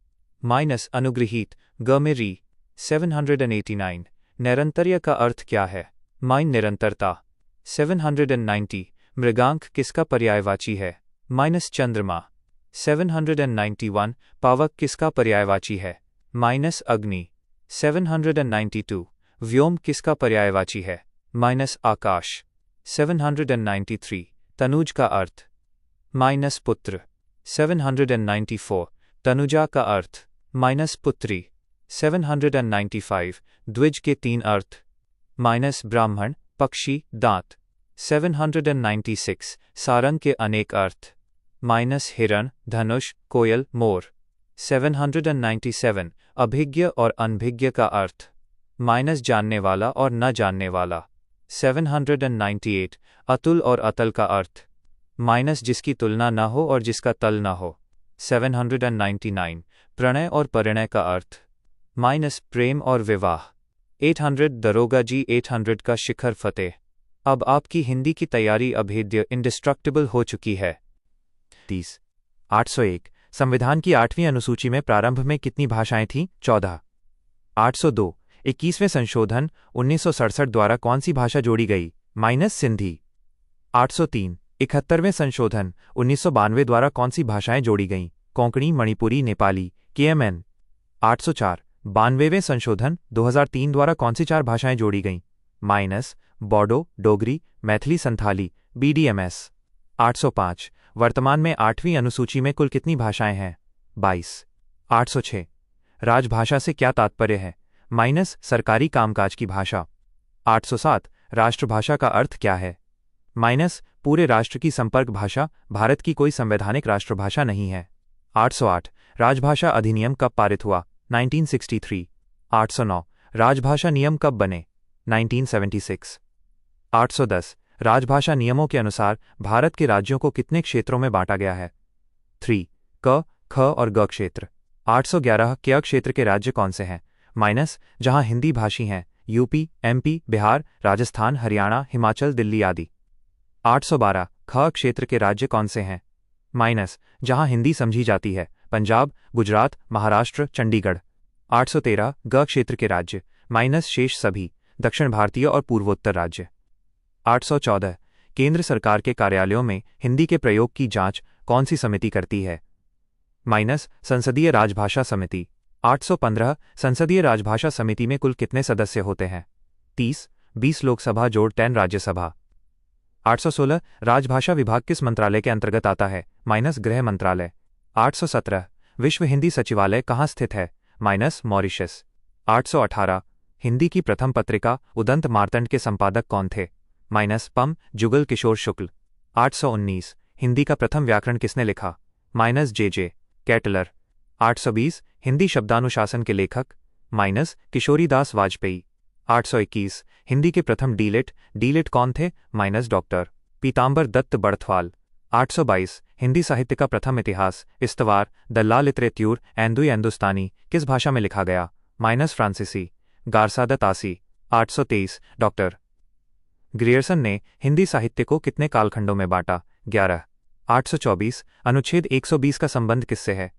माइनस अनुगृहीत ग में री। 789 निरंतर्य का अर्थ क्या है? माइन निरंतरता। 790 मृगांक किसका पर्यायवाची है? माइनस चंद्रमा। 791 पावक किसका पर्यायवाची है? माइनस अग्नि। 792 व्योम किसका पर्यायवाची है? माइनस आकाश। 793 तनुज का अर्थ माइनस पुत्र। 794 तनुजा का अर्थ माइनस पुत्री। 795 द्विज के 3 अर्थ माइनस ब्राह्मण, पक्षी, दांत। 796 सारंग के अनेक अर्थ माइनस हिरण, धनुष, कोयल, मोर। 797 अभिज्ञ और अनभिज्ञ का अर्थ माइनस जानने वाला और न जानने वाला। 798 अतुल और अतल का अर्थ माइनस जिसकी तुलना न हो और जिसका तल न हो। 799 प्रणय और परिणय का अर्थ। माइनस प्रेम और विवाह। 800 दरोगा जी 800 का शिखर फतेह। अब आपकी हिंदी की तैयारी अभेद्य इंडिस्ट्रक्टिबल हो चुकी है। 30 801 संविधान की 8वीं अनुसूची में प्रारंभ में कितनी भाषाएं थीं? 14। 802 21वें संशोधन 1967 द्वारा कौन सी भाषा जोड़ी गई? माइनस सिंधी। 803 71वें संशोधन 1992 द्वारा कौन सी भाषाएं जोड़ी गईं? कोंकणी, मणिपुरी, नेपाली, केएमएन। 804 92वें संशोधन 2003 द्वारा कौन सी 4 भाषाएं जोड़ी गईं? माइनस बोडो, डोगरी, मैथिली, संथाली, बीडीएमएस। 805 वर्तमान में 8वीं अनुसूची में कुल कितनी भाषाएं हैं? 22। 806 राजभाषा से क्या तात्पर्य है? माइनस सरकारी कामकाज की भाषा। 807 राष्ट्रभाषा का अर्थ क्या है? माइनस पूरे राष्ट्र की संपर्क भाषा, भारत की कोई संवैधानिक राष्ट्रभाषा नहीं है। 808 राजभाषा अधिनियम कब पारित हुआ? 1963। 809 राजभाषा नियम कब बने? 1976। 810 राजभाषा नियमों के अनुसार भारत के राज्यों को कितने क्षेत्रों में बांटा गया है? 3 क, ख और ग क्षेत्र। 811 क क्षेत्र के राज्य कौन से हैं? माइनस जहां हिंदी भाषी हैं, यूपी, एमपी, बिहार, राजस्थान, हरियाणा, हिमाचल, दिल्ली आदि। 812 ख क्षेत्र के राज्य कौन से हैं? माइनस जहां हिंदी समझी जाती है, पंजाब, गुजरात, महाराष्ट्र, चंडीगढ़। 813 ग क्षेत्र के राज्य, माइनस शेष सभी दक्षिण भारतीय और पूर्वोत्तर राज्य। 814 केंद्र सरकार के कार्यालयों में हिंदी के प्रयोग की जांच कौन सी समिति करती है? माइनस संसदीय राजभाषा समिति। 815 संसदीय राजभाषा समिति में कुल कितने सदस्य होते हैं? 30 20 लोकसभा जोड़ 10 राज्यसभा। 816 राजभाषा विभाग किस मंत्रालय के अंतर्गत आता है? माइनस गृह मंत्रालय। 817 विश्व हिंदी सचिवालय कहाँ स्थित है? Minus Mauritius. 818 हिंदी की प्रथम पत्रिका उदंत मार्तंड के संपादक कौन थे? माइनस पम जुगल किशोर शुक्ल। 819 हिंदी का प्रथम व्याकरण किसने लिखा? माइनस जे कैटलर। 820 हिंदी शब्दानुशासन के लेखक? माइनस किशोरीदास वाजपेयी। 821 हिंदी के प्रथम डीलिट कौन थे? माइनस डॉक्टर पीताम्बर दत्त बड़थवाल। 822 हिंदी साहित्य का प्रथम इतिहास इस्तवार द ला लिटरेत्यूर एंदुस्तानी किस भाषा में लिखा गया? माइनस फ्रांसीसी Garcin de Tassy. 823 doctor Grierson ने हिंदी साहित्य को कितने कालखंडों में बांटा? 11। 824 अनुच्छेद 120 का संबंध किससे है?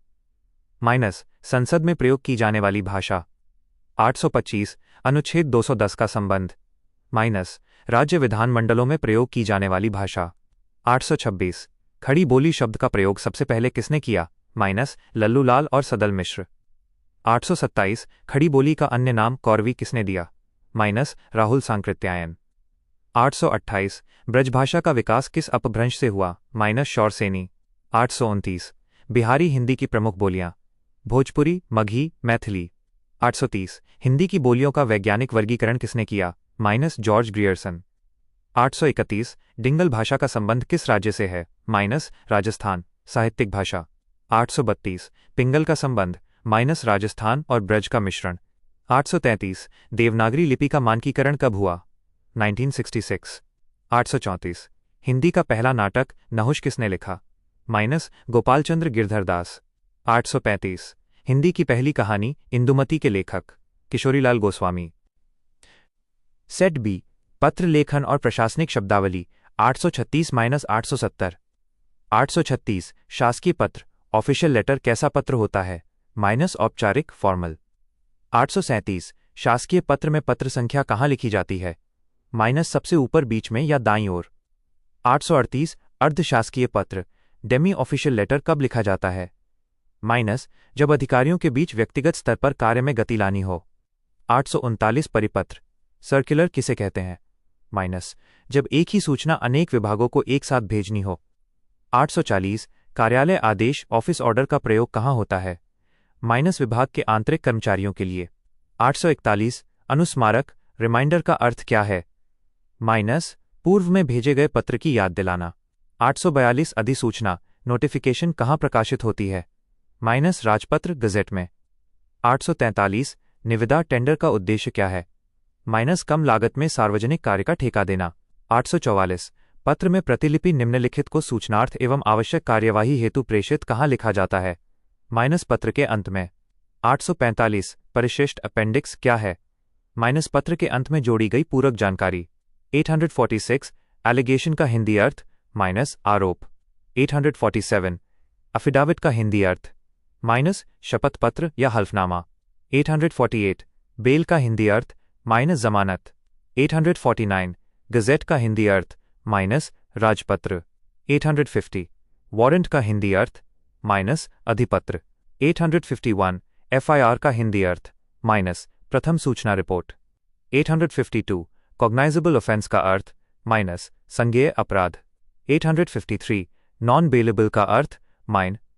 माइनस संसद में प्रयोग की जाने वाली भाषा। 825 अनुच्छेद 210 का संबंध माइनस राज्य विधानमंडलों में प्रयोग की जाने वाली भाषा। 826 खड़ी बोली शब्द का प्रयोग सबसे पहले किसने किया? माइनस लल्लूलाल और सदल मिश्र। 827 खड़ी बोली का अन्य नाम कौरवी किसने दिया? माइनस राहुल सांकृत्यायन। 828 ब्रजभाषा का विकास किस अपभ्रंश से हुआ? माइनस शौरसेनी। 829 बिहारी हिंदी की प्रमुख बोलियां भोजपुरी, मगही, मैथिली। 830 हिंदी की बोलियों का वैज्ञानिक वर्गीकरण किसने किया? Minus George Grierson. 831 डिंगल भाषा का संबंध किस राज्य से है? माइनस राजस्थान, साहित्यिक भाषा। 832 पिंगल का संबंध माइनस राजस्थान और ब्रज का मिश्रण। 833 देवनागरी लिपि का मानकीकरण कब हुआ? 1966। 834 हिंदी का पहला नाटक नहुष किसने लिखा? माइनस गोपालचंद्र गिरधरदास। 835 हिंदी की पहली कहानी इंदुमती के लेखक किशोरीलाल गोस्वामी। सेट बी पत्र लेखन और प्रशासनिक शब्दावली 836-870। 836 शासकीय पत्र ऑफिशियल लेटर कैसा पत्र होता है? माइनस औपचारिक फॉर्मल। 837 शासकीय पत्र में पत्र संख्या कहाँ लिखी जाती है? माइनस सबसे ऊपर, बीच में या दाईं ओर। 838 अर्धशासकीय पत्र डेमी ऑफिशियल लेटर कब लिखा जाता है? माइनस जब अधिकारियों के बीच व्यक्तिगत स्तर पर कार्य में गति लानी हो। 839 परिपत्र सर्कुलर किसे कहते हैं? माइनस जब एक ही सूचना अनेक विभागों को एक साथ भेजनी हो। 840 कार्यालय आदेश ऑफिस ऑर्डर का प्रयोग कहाँ होता है? माइनस विभाग के आंतरिक कर्मचारियों के लिए। 841 अनुस्मारक रिमाइंडर का अर्थ क्या है? माइनस पूर्व में भेजे गए पत्र की याद दिलाना। 842 अधिसूचना नोटिफिकेशन कहाँ प्रकाशित होती है? माइनस राजपत्र गजेट में। 843 निविदा टेंडर का उद्देश्य क्या है? माइनस कम लागत में सार्वजनिक कार्य का ठेका देना। 844 पत्र में प्रतिलिपि निम्नलिखित को सूचनार्थ एवं आवश्यक कार्यवाही हेतु प्रेषित कहाँ लिखा जाता है? पत्र के अंत में। 845 परिशिष्ट अपेंडिक्स क्या है? पत्र के अंत में जोड़ी गई पूरक जानकारी। 846 एलिगेशन का हिंदी अर्थ आरोप। 847 अफिडाविट का हिंदी अर्थ शपथ पत्र या हल्फनामा। 848 बेल का हिंदी अर्थ जमानत। 849 गजेट का हिंदी अर्थ राजपत्र। 850 वारंट का हिंदी अर्थ अधिपत्र। 851 एफआईआर का हिंदी अर्थ प्रथम सूचना रिपोर्ट। 852 कॉग्नाइजेबल ऑफेंस का अर्थ संज्ञेय अपराध। 853 नॉन बेलेबल का अर्थ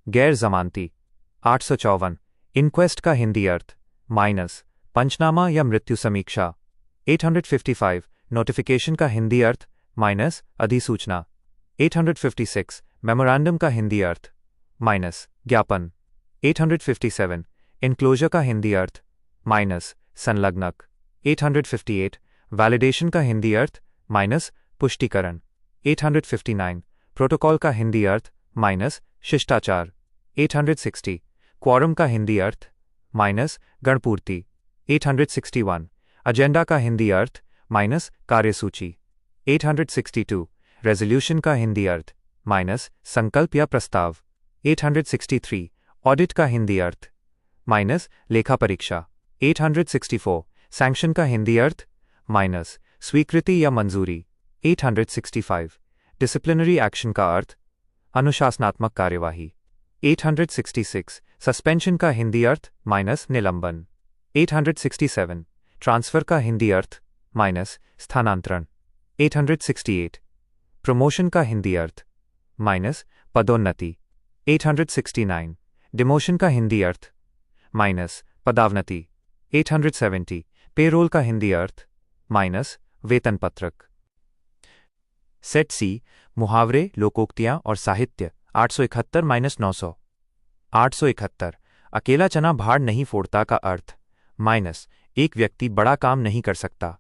गैर जमानती। 854 इंक्वेस्ट का हिंदी अर्थ पंचनामा या मृत्यु समीक्षा। 855 नोटिफिकेशन का हिंदी अर्थ अधिसूचना। 856 मेमोरेंडम का हिंदी अर्थ ज्ञापन। 857 इनक्लोजर का हिंदी अर्थ संलग्नक। 858 वैलिडेशन का हिंदी अर्थ पुष्टिकरण। 859 प्रोटोकॉल का हिंदी अर्थ शिष्टाचार। 860 क्वारम का हिंदी अर्थ गणपूर्ति। 861 एजेंडा का हिंदी अर्थ कार्यसूची। 862 रेजोल्यूशन का हिंदी अर्थ संकल्प या प्रस्ताव। 863 ऑडिट का हिंदी अर्थ लेखा परीक्षा। 864 सैंक्शन का हिंदी अर्थ स्वीकृति या मंजूरी। 865 डिसिप्लिनरी एक्शन का अर्थ अनुशासनात्मक कार्यवाही। 866 सस्पेंशन का हिंदी अर्थ निलंबन। 867 ट्रांसफर का हिंदी अर्थ स्थानांतरण। 868 प्रमोशन का हिंदी अर्थ पदोन्नति। 869 डिमोशन का हिंदी अर्थ पदावनति। 870 पेरोल का हिंदी अर्थ वेतन पत्रक। सेट सी मुहावरे, लोकोक्तियां और साहित्य। 871-900। 871 अकेला चना भाड़ नहीं फोड़ता का अर्थ एक व्यक्ति बड़ा काम नहीं कर सकता।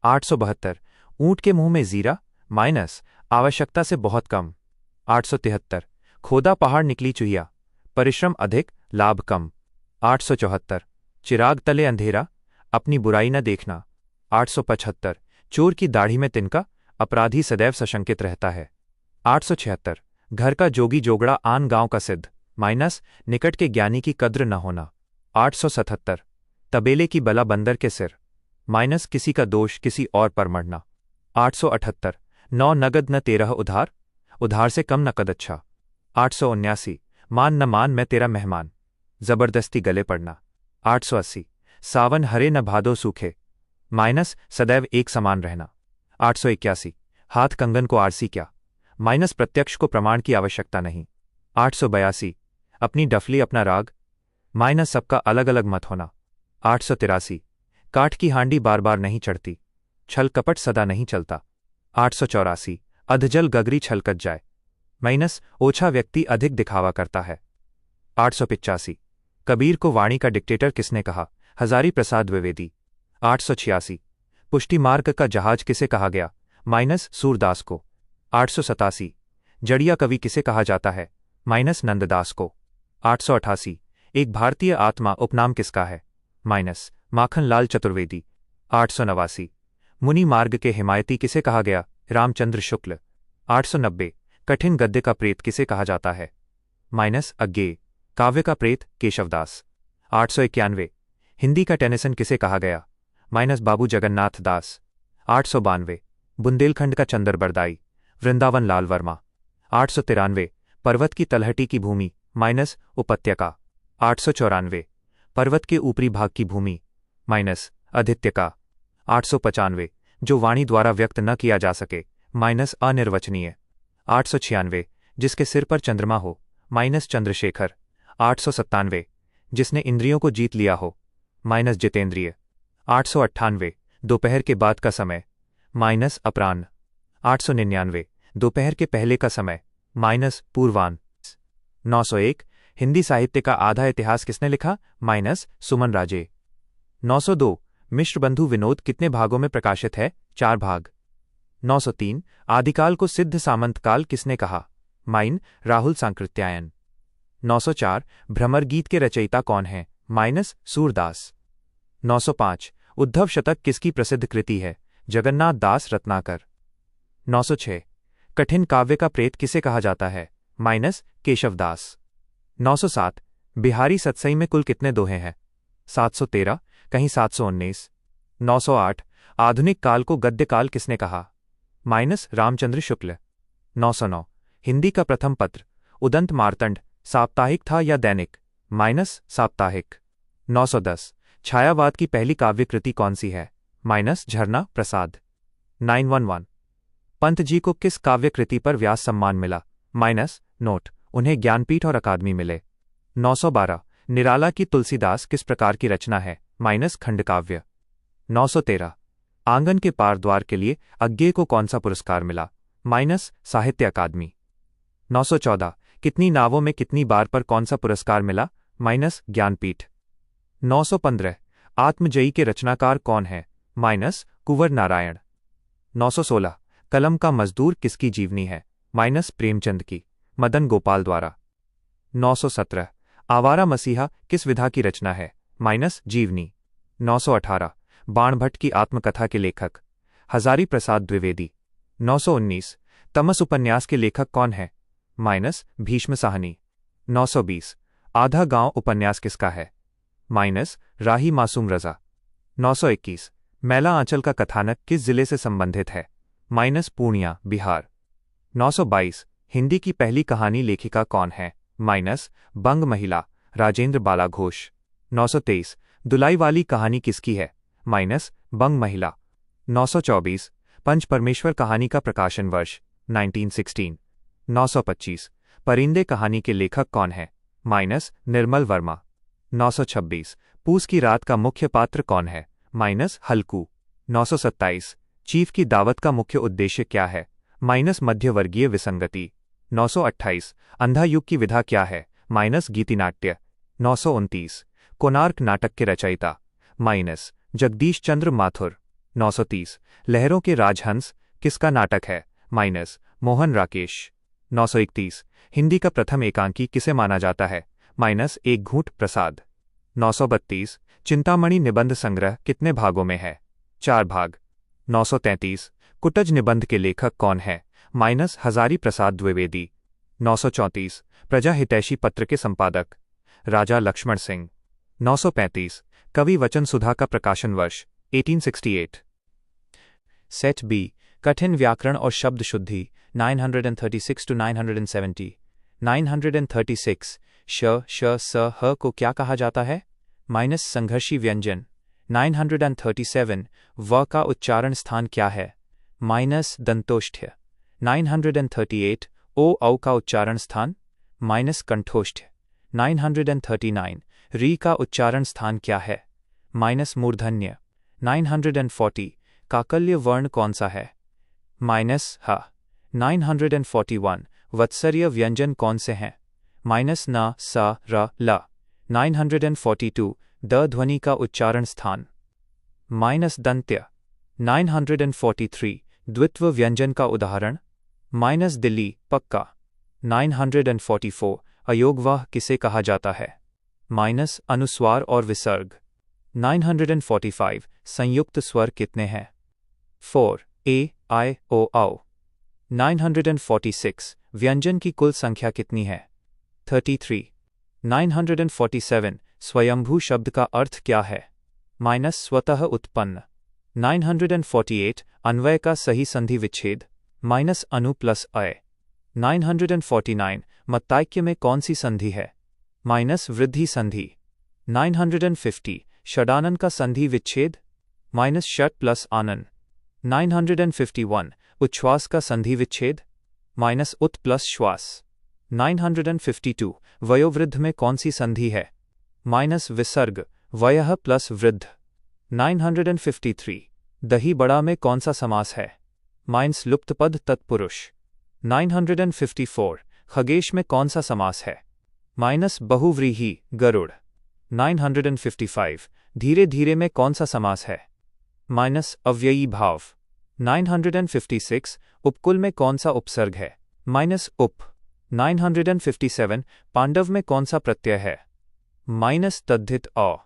872 ऊंट के मुंह में जीरा आवश्यकता से बहुत कम। 873 खोदा पहाड़ निकली चुहिया, परिश्रम अधिक लाभ कम। 874 चिराग तले अंधेरा, अपनी बुराई न देखना। 875 चोर की दाढ़ी में तिनका, अपराधी सदैव सशंकित रहता है। 876 घर का जोगी जोगड़ा आन गांव का सिद्ध निकट के ज्ञानी की कद्र न होना। 877 तबेले की बला बंदर के सिर किसी का दोष किसी और पर मढ़ना। 878 9 नगद न 13 उधार, उधार से कम नकद अच्छा। 879 मान न मान मैं तेरा मेहमान, जबरदस्ती गले पड़ना। 880 सावन हरे न भादो सूखे, सदैव एक समान रहना। 881 हाथ कंगन को आरसी क्या, प्रत्यक्ष को प्रमाण की आवश्यकता नहीं। 882 अपनी डफली अपना राग, सबका अलग अलग मत होना। 883 काठ की हांडी बार बार नहीं चढ़ती, छल कपट सदा नहीं चलता। 884 अधजल गगरी छलकत जाए, ओछा व्यक्ति अधिक दिखावा करता है। 885 कबीर को वाणी का डिक्टेटर किसने कहा, हजारी प्रसाद द्विवेदी। 886 पुष्टि मार्ग का जहाज किसे कहा गया, सूरदास को। 887 जड़िया कवि किसे कहा जाता है, नंददास को। 888 एक भारतीय आत्मा उपनाम किसका है, माखनलाल चतुर्वेदी। 889 मुनि मार्ग के हिमायती किसे कहा गया, रामचंद्र शुक्ल। 890 कठिन गद्य का प्रेत किसे कहा जाता है, अज्ञेय। काव्य का प्रेत केशवदास। 891 हिंदी का टेनिसन किसे कहा गया, बाबू जगन्नाथ दास। 892 बुंदेलखंड का चंदर बरदाई, वृंदावन लाल वर्मा। 893 पर्वत की तलहटी की भूमि, उपत्यका। 894 पर्वत के ऊपरी भाग की भूमि, अधित्यका। 895 जो वाणी द्वारा व्यक्त न किया जा सके, अनिर्वचनीय। 896 जिसके सिर पर चंद्रमा हो, चंद्रशेखर। 897 जिसने इंद्रियों को जीत लिया हो, जितेंद्रिय। 898 दोपहर के बाद का समय, अपराह्न। 899 दोपहर के पहले का समय, पूर्वाह्न। 901 हिंदी साहित्य का आधा इतिहास किसने लिखा, सुमन राजे। 902 मिश्र बंधु विनोद कितने भागों में प्रकाशित है, 4 भाग। 903 आदिकाल को सिद्ध सामंतकाल किसने कहा? माइन राहुल सांकृत्यायन। 904 भ्रमर गीत के रचयिता कौन हैं? सूरदास। 905 उद्धव शतक किसकी प्रसिद्ध कृति है? जगन्नाथ दास रत्नाकर। 906 कठिन काव्य का प्रेत किसे कहा जाता है? केशवदास। 907 बिहारी सतसई में कुल कितने दोहे हैं? 713, कहीं 719। 908 आधुनिक काल को गद्यकाल किसने कहा? रामचंद्र शुक्ल। 909 हिंदी का प्रथम पत्र उदंत मार्तंड साप्ताहिक था या दैनिक? साप्ताहिक। 910 छायावाद की पहली काव्य कृति कौन सी है? झरना प्रसाद। 911 पंत जी को किस काव्य कृति पर व्यास सम्मान मिला? नोट उन्हें ज्ञानपीठ और अकादमी मिले। 912 निराला की तुलसीदास किस प्रकार की रचना है? खंडकाव्य। 913 आंगन के पार द्वार के लिए अज्ञेय को कौन सा पुरस्कार मिला? साहित्य अकादमी। 914 कितनी नावों में कितनी बार पर कौन सा पुरस्कार मिला? ज्ञानपीठ। 915 आत्मजयी के रचनाकार कौन है? कुंवर नारायण। 916 कलम का मजदूर किसकी जीवनी है? प्रेमचंद की, मदन गोपाल द्वारा। 917 आवारा मसीहा किस विधा की रचना है? जीवनी। 918 बाणभट्ट की आत्मकथा के लेखक? हजारी प्रसाद द्विवेदी। 919 तमस उपन्यास के लेखक कौन है? भीष्म साहनी। 920 आधा गांव उपन्यास किसका है? राही मासूम रजा। 921 मैला आंचल का कथानक किस जिले से संबंधित है? पूर्णिया, बिहार। 922 हिंदी की पहली कहानी लेखिका कौन है? बंग महिला, राजेंद्र बाला घोष। 923 दुलाई वाली कहानी किसकी है? बंग महिला। 924 पंच परमेश्वर कहानी का प्रकाशन वर्ष? 1916। 925 परिंदे कहानी के लेखक कौन है? निर्मल वर्मा। 926 पूस की रात का मुख्य पात्र कौन है? हल्कू। 927 चीफ की दावत का मुख्य उद्देश्य क्या है? मध्यवर्गीय विसंगति। 928 अंधा युग की विधा क्या है? गीतिनाट्य। 929 कोणार्क नाटक के रचयिता? जगदीश चंद्र माथुर। 930 लहरों के राजहंस किसका नाटक है? मोहन राकेश। 931 हिंदी का प्रथम एकांकी किसे माना जाता है? एक घूंट प्रसाद। 932 चिंतामणि निबंध संग्रह कितने भागों में है? 4 भाग। 933 कुटज निबंध के लेखक कौन है? हजारी प्रसाद द्विवेदी। 934 प्रजा हितैषी पत्र के संपादक? राजा लक्ष्मण सिंह। 935 कवि वचन सुधा का प्रकाशन वर्ष? 1868। सेट बी कठिन व्याकरण और शब्द शुद्धि 936 to 970। 936 श स ह को क्या कहा जाता है? संघर्षी व्यंजन। 937 व का उच्चारण स्थान क्या है? दंतोष्ठ्य। 938 ओ औ का उच्चारण स्थान? कंठोष्ठ्य। 939 री का उच्चारण स्थान क्या है? मूर्धन्य। 940 काकल्य वर्ण कौन सा है? ह। 941 वत्सर्य व्यंजन कौन से हैं? न स र ल। 942 द ध्वनि का उच्चारण स्थान? दंत्य। 943 द्वित्व व्यंजन का उदाहरण? दिल्ली पक्का। 944 अयोगवाह किसे कहा जाता है? अनुस्वार और विसर्ग। 945 संयुक्त स्वर कितने हैं? 4 ए आई ओ औ। 946 व्यंजन की कुल संख्या कितनी है? 33। 947 स्वयंभू शब्द का अर्थ क्या है? स्वतः उत्पन्न। 948 अन्वय का सही संधि विच्छेद? अनु प्लस अय। 949 मत्ताक्य में कौन सी संधि है? वृद्धि संधि। 950 षडानन का संधि विच्छेद? षट प्लस आनन। 951 उच्छ्वास का संधि विच्छेद? उत प्लस श्वास। 952 वयोवृद्ध में कौन सी संधि है? विसर्ग, वयः प्लस वृद्ध। 953 दही बड़ा में कौन सा समास है? लुप्तपद तत्पुरुष। 954 खगेश में कौन सा समास है? बहुव्रीहि, गरुड़। 955 धीरे धीरे में कौन सा समास है? अव्ययी भाव। 956 उपकुल में कौन सा उपसर्ग है? माइनस उप। 957 पांडव में कौन सा प्रत्यय है? माइनस तद्धित अ।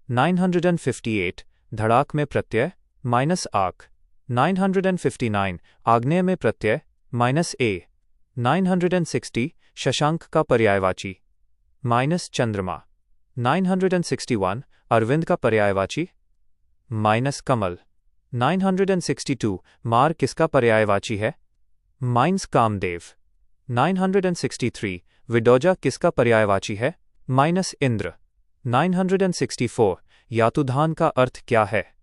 958 धड़ाक में प्रत्यय माइनस आक। 959 आग्नेय में प्रत्यय माइनस ए। 960 शशांक का पर्यायवाची माइनस चंद्रमा। 961 अरविंद का पर्यायवाची माइनस कमल। 962 मार किसका पर्यायवाची है? माइनस कामदेव। 963 विडोजा किसका पर्यायवाची है? माइनस इंद्र। 964 यातुधान का अर्थ क्या है?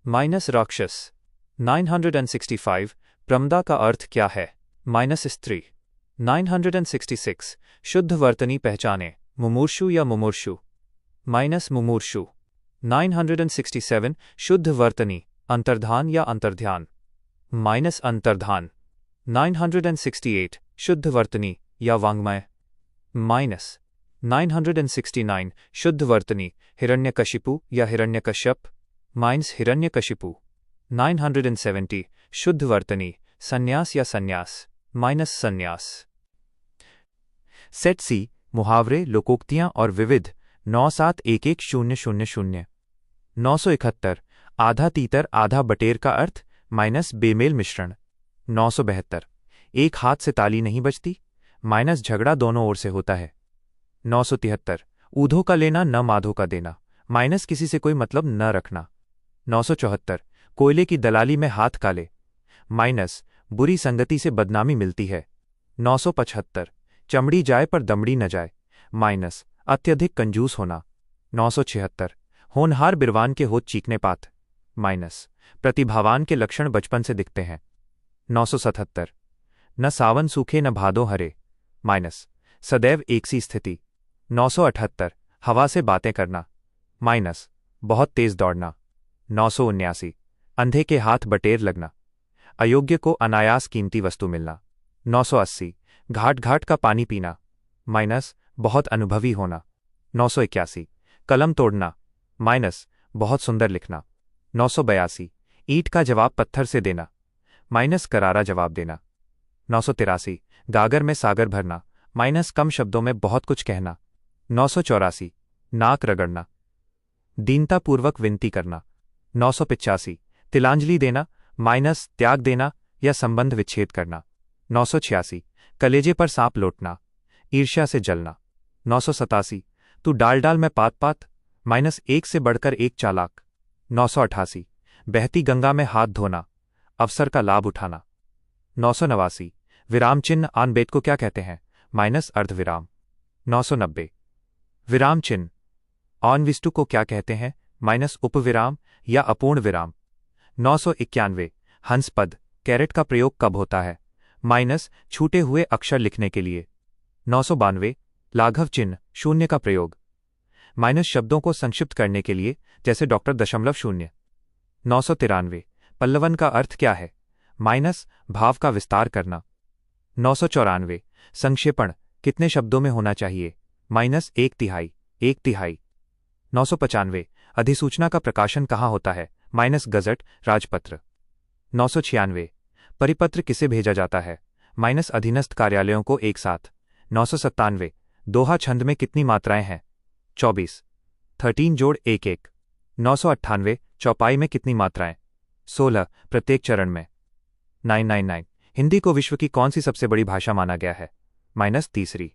माइनस राक्षस। 965 प्रमदा का अर्थ क्या है? माइनस स्त्री। 966 शुद्ध वर्तनी पहचाने, मुमूर्षु या मुमूर्षु? माइनस मुमूर्षु। 967 शुद्ध वर्तनी, अंतर्धान या अंतर्ध्यान? माइनस अंतर्धान। 968 शुद्ध वर्तनी या वाङ्मय? माइनस। 969 शुद्ध वर्तनी, हिरण्यकशिपु या हिरण्यकश्यप? माइनस हिरण्यकशिपु। 970 शुद्ध वर्तनी, संन्यास या संन्यास? माइनस संन्यास। सेट सी मुहावरे, लोकोक्तियां और विविध 97110000। 971 आधा तीतर आधा बटेर का अर्थ माइनस बेमेल मिश्रण। 972 एक हाथ से ताली नहीं बजती, माइनस झगड़ा दोनों ओर से होता है। 973 ऊधों का लेना न माधो का देना, माइनस किसी से कोई मतलब न रखना। 974 कोयले की दलाली में हाथ काले, माइनस बुरी संगति से बदनामी मिलती है। 975 चमड़ी जाए पर दमड़ी न जाए, माइनस अत्यधिक कंजूस होना। 976 होनहार बिरवान के होत चीकने पात, माइनस प्रतिभावान के लक्षण बचपन से दिखते हैं। 977 न सावन सूखे न भादो हरे, माइनस सदैव एक सी स्थिति। 978 हवा से बातें करना, माइनस बहुत तेज दौड़ना। 979 अंधे के हाथ बटेर लगना, अयोग्य को अनायास कीमती वस्तु मिलना। 980 घाट घाट का पानी पीना, माइनस बहुत अनुभवी होना। 981 कलम तोड़ना, माइनस बहुत सुंदर लिखना। 982 ईंट का जवाब पत्थर से देना, माइनस करारा जवाब देना। 983 गागर में सागर भरना, माइनस कम शब्दों में बहुत कुछ कहना। 984 नाक रगड़ना, दीनतापूर्वक विनती करना। 985 तिलांजलि देना, माइनस त्याग देना या संबंध विच्छेद करना। 986 कलेजे पर सांप लौटना, ईर्ष्या से जलना। 987 तू डाल डाल में पात पात, माइनस एक से बढ़कर एक चालाक। 988 बहती गंगा में हाथ धोना, अवसर का लाभ उठाना। 989 विराम चिन्ह आन बेद को क्या कहते हैं? माइनस अर्धविराम। 990 विराम चिन्ह ऑन विष्टु को क्या कहते हैं? माइनस उपविराम या अपूर्ण विराम। 991 हंस पद कैरेट का प्रयोग कब होता है? माइनस छूटे हुए अक्षर लिखने के लिए। 992 लाघव चिन्ह शून्य का प्रयोग, माइनस शब्दों को संक्षिप्त करने के लिए, जैसे डॉक्टर दशमलव शून्य। 993 पल्लवन का अर्थ क्या है? माइनस भाव का विस्तार करना। 994 संक्षेपण कितने शब्दों में होना चाहिए? माइनस एक तिहाई, एक तिहाई। 995 अधिसूचना का प्रकाशन कहाँ होता है? माइनस गजट, राजपत्र। 996 परिपत्र किसे भेजा जाता है? माइनस अधीनस्थ कार्यालयों को एक साथ। 997 दोहा छंद में कितनी मात्राएं हैं? 24। 13 जोड़ 1 1। 998 चौपाई में कितनी मात्राएं? 16 प्रत्येक चरण में। 999 हिंदी को विश्व की कौन सी सबसे बड़ी भाषा माना गया है? माइनस तीसरी।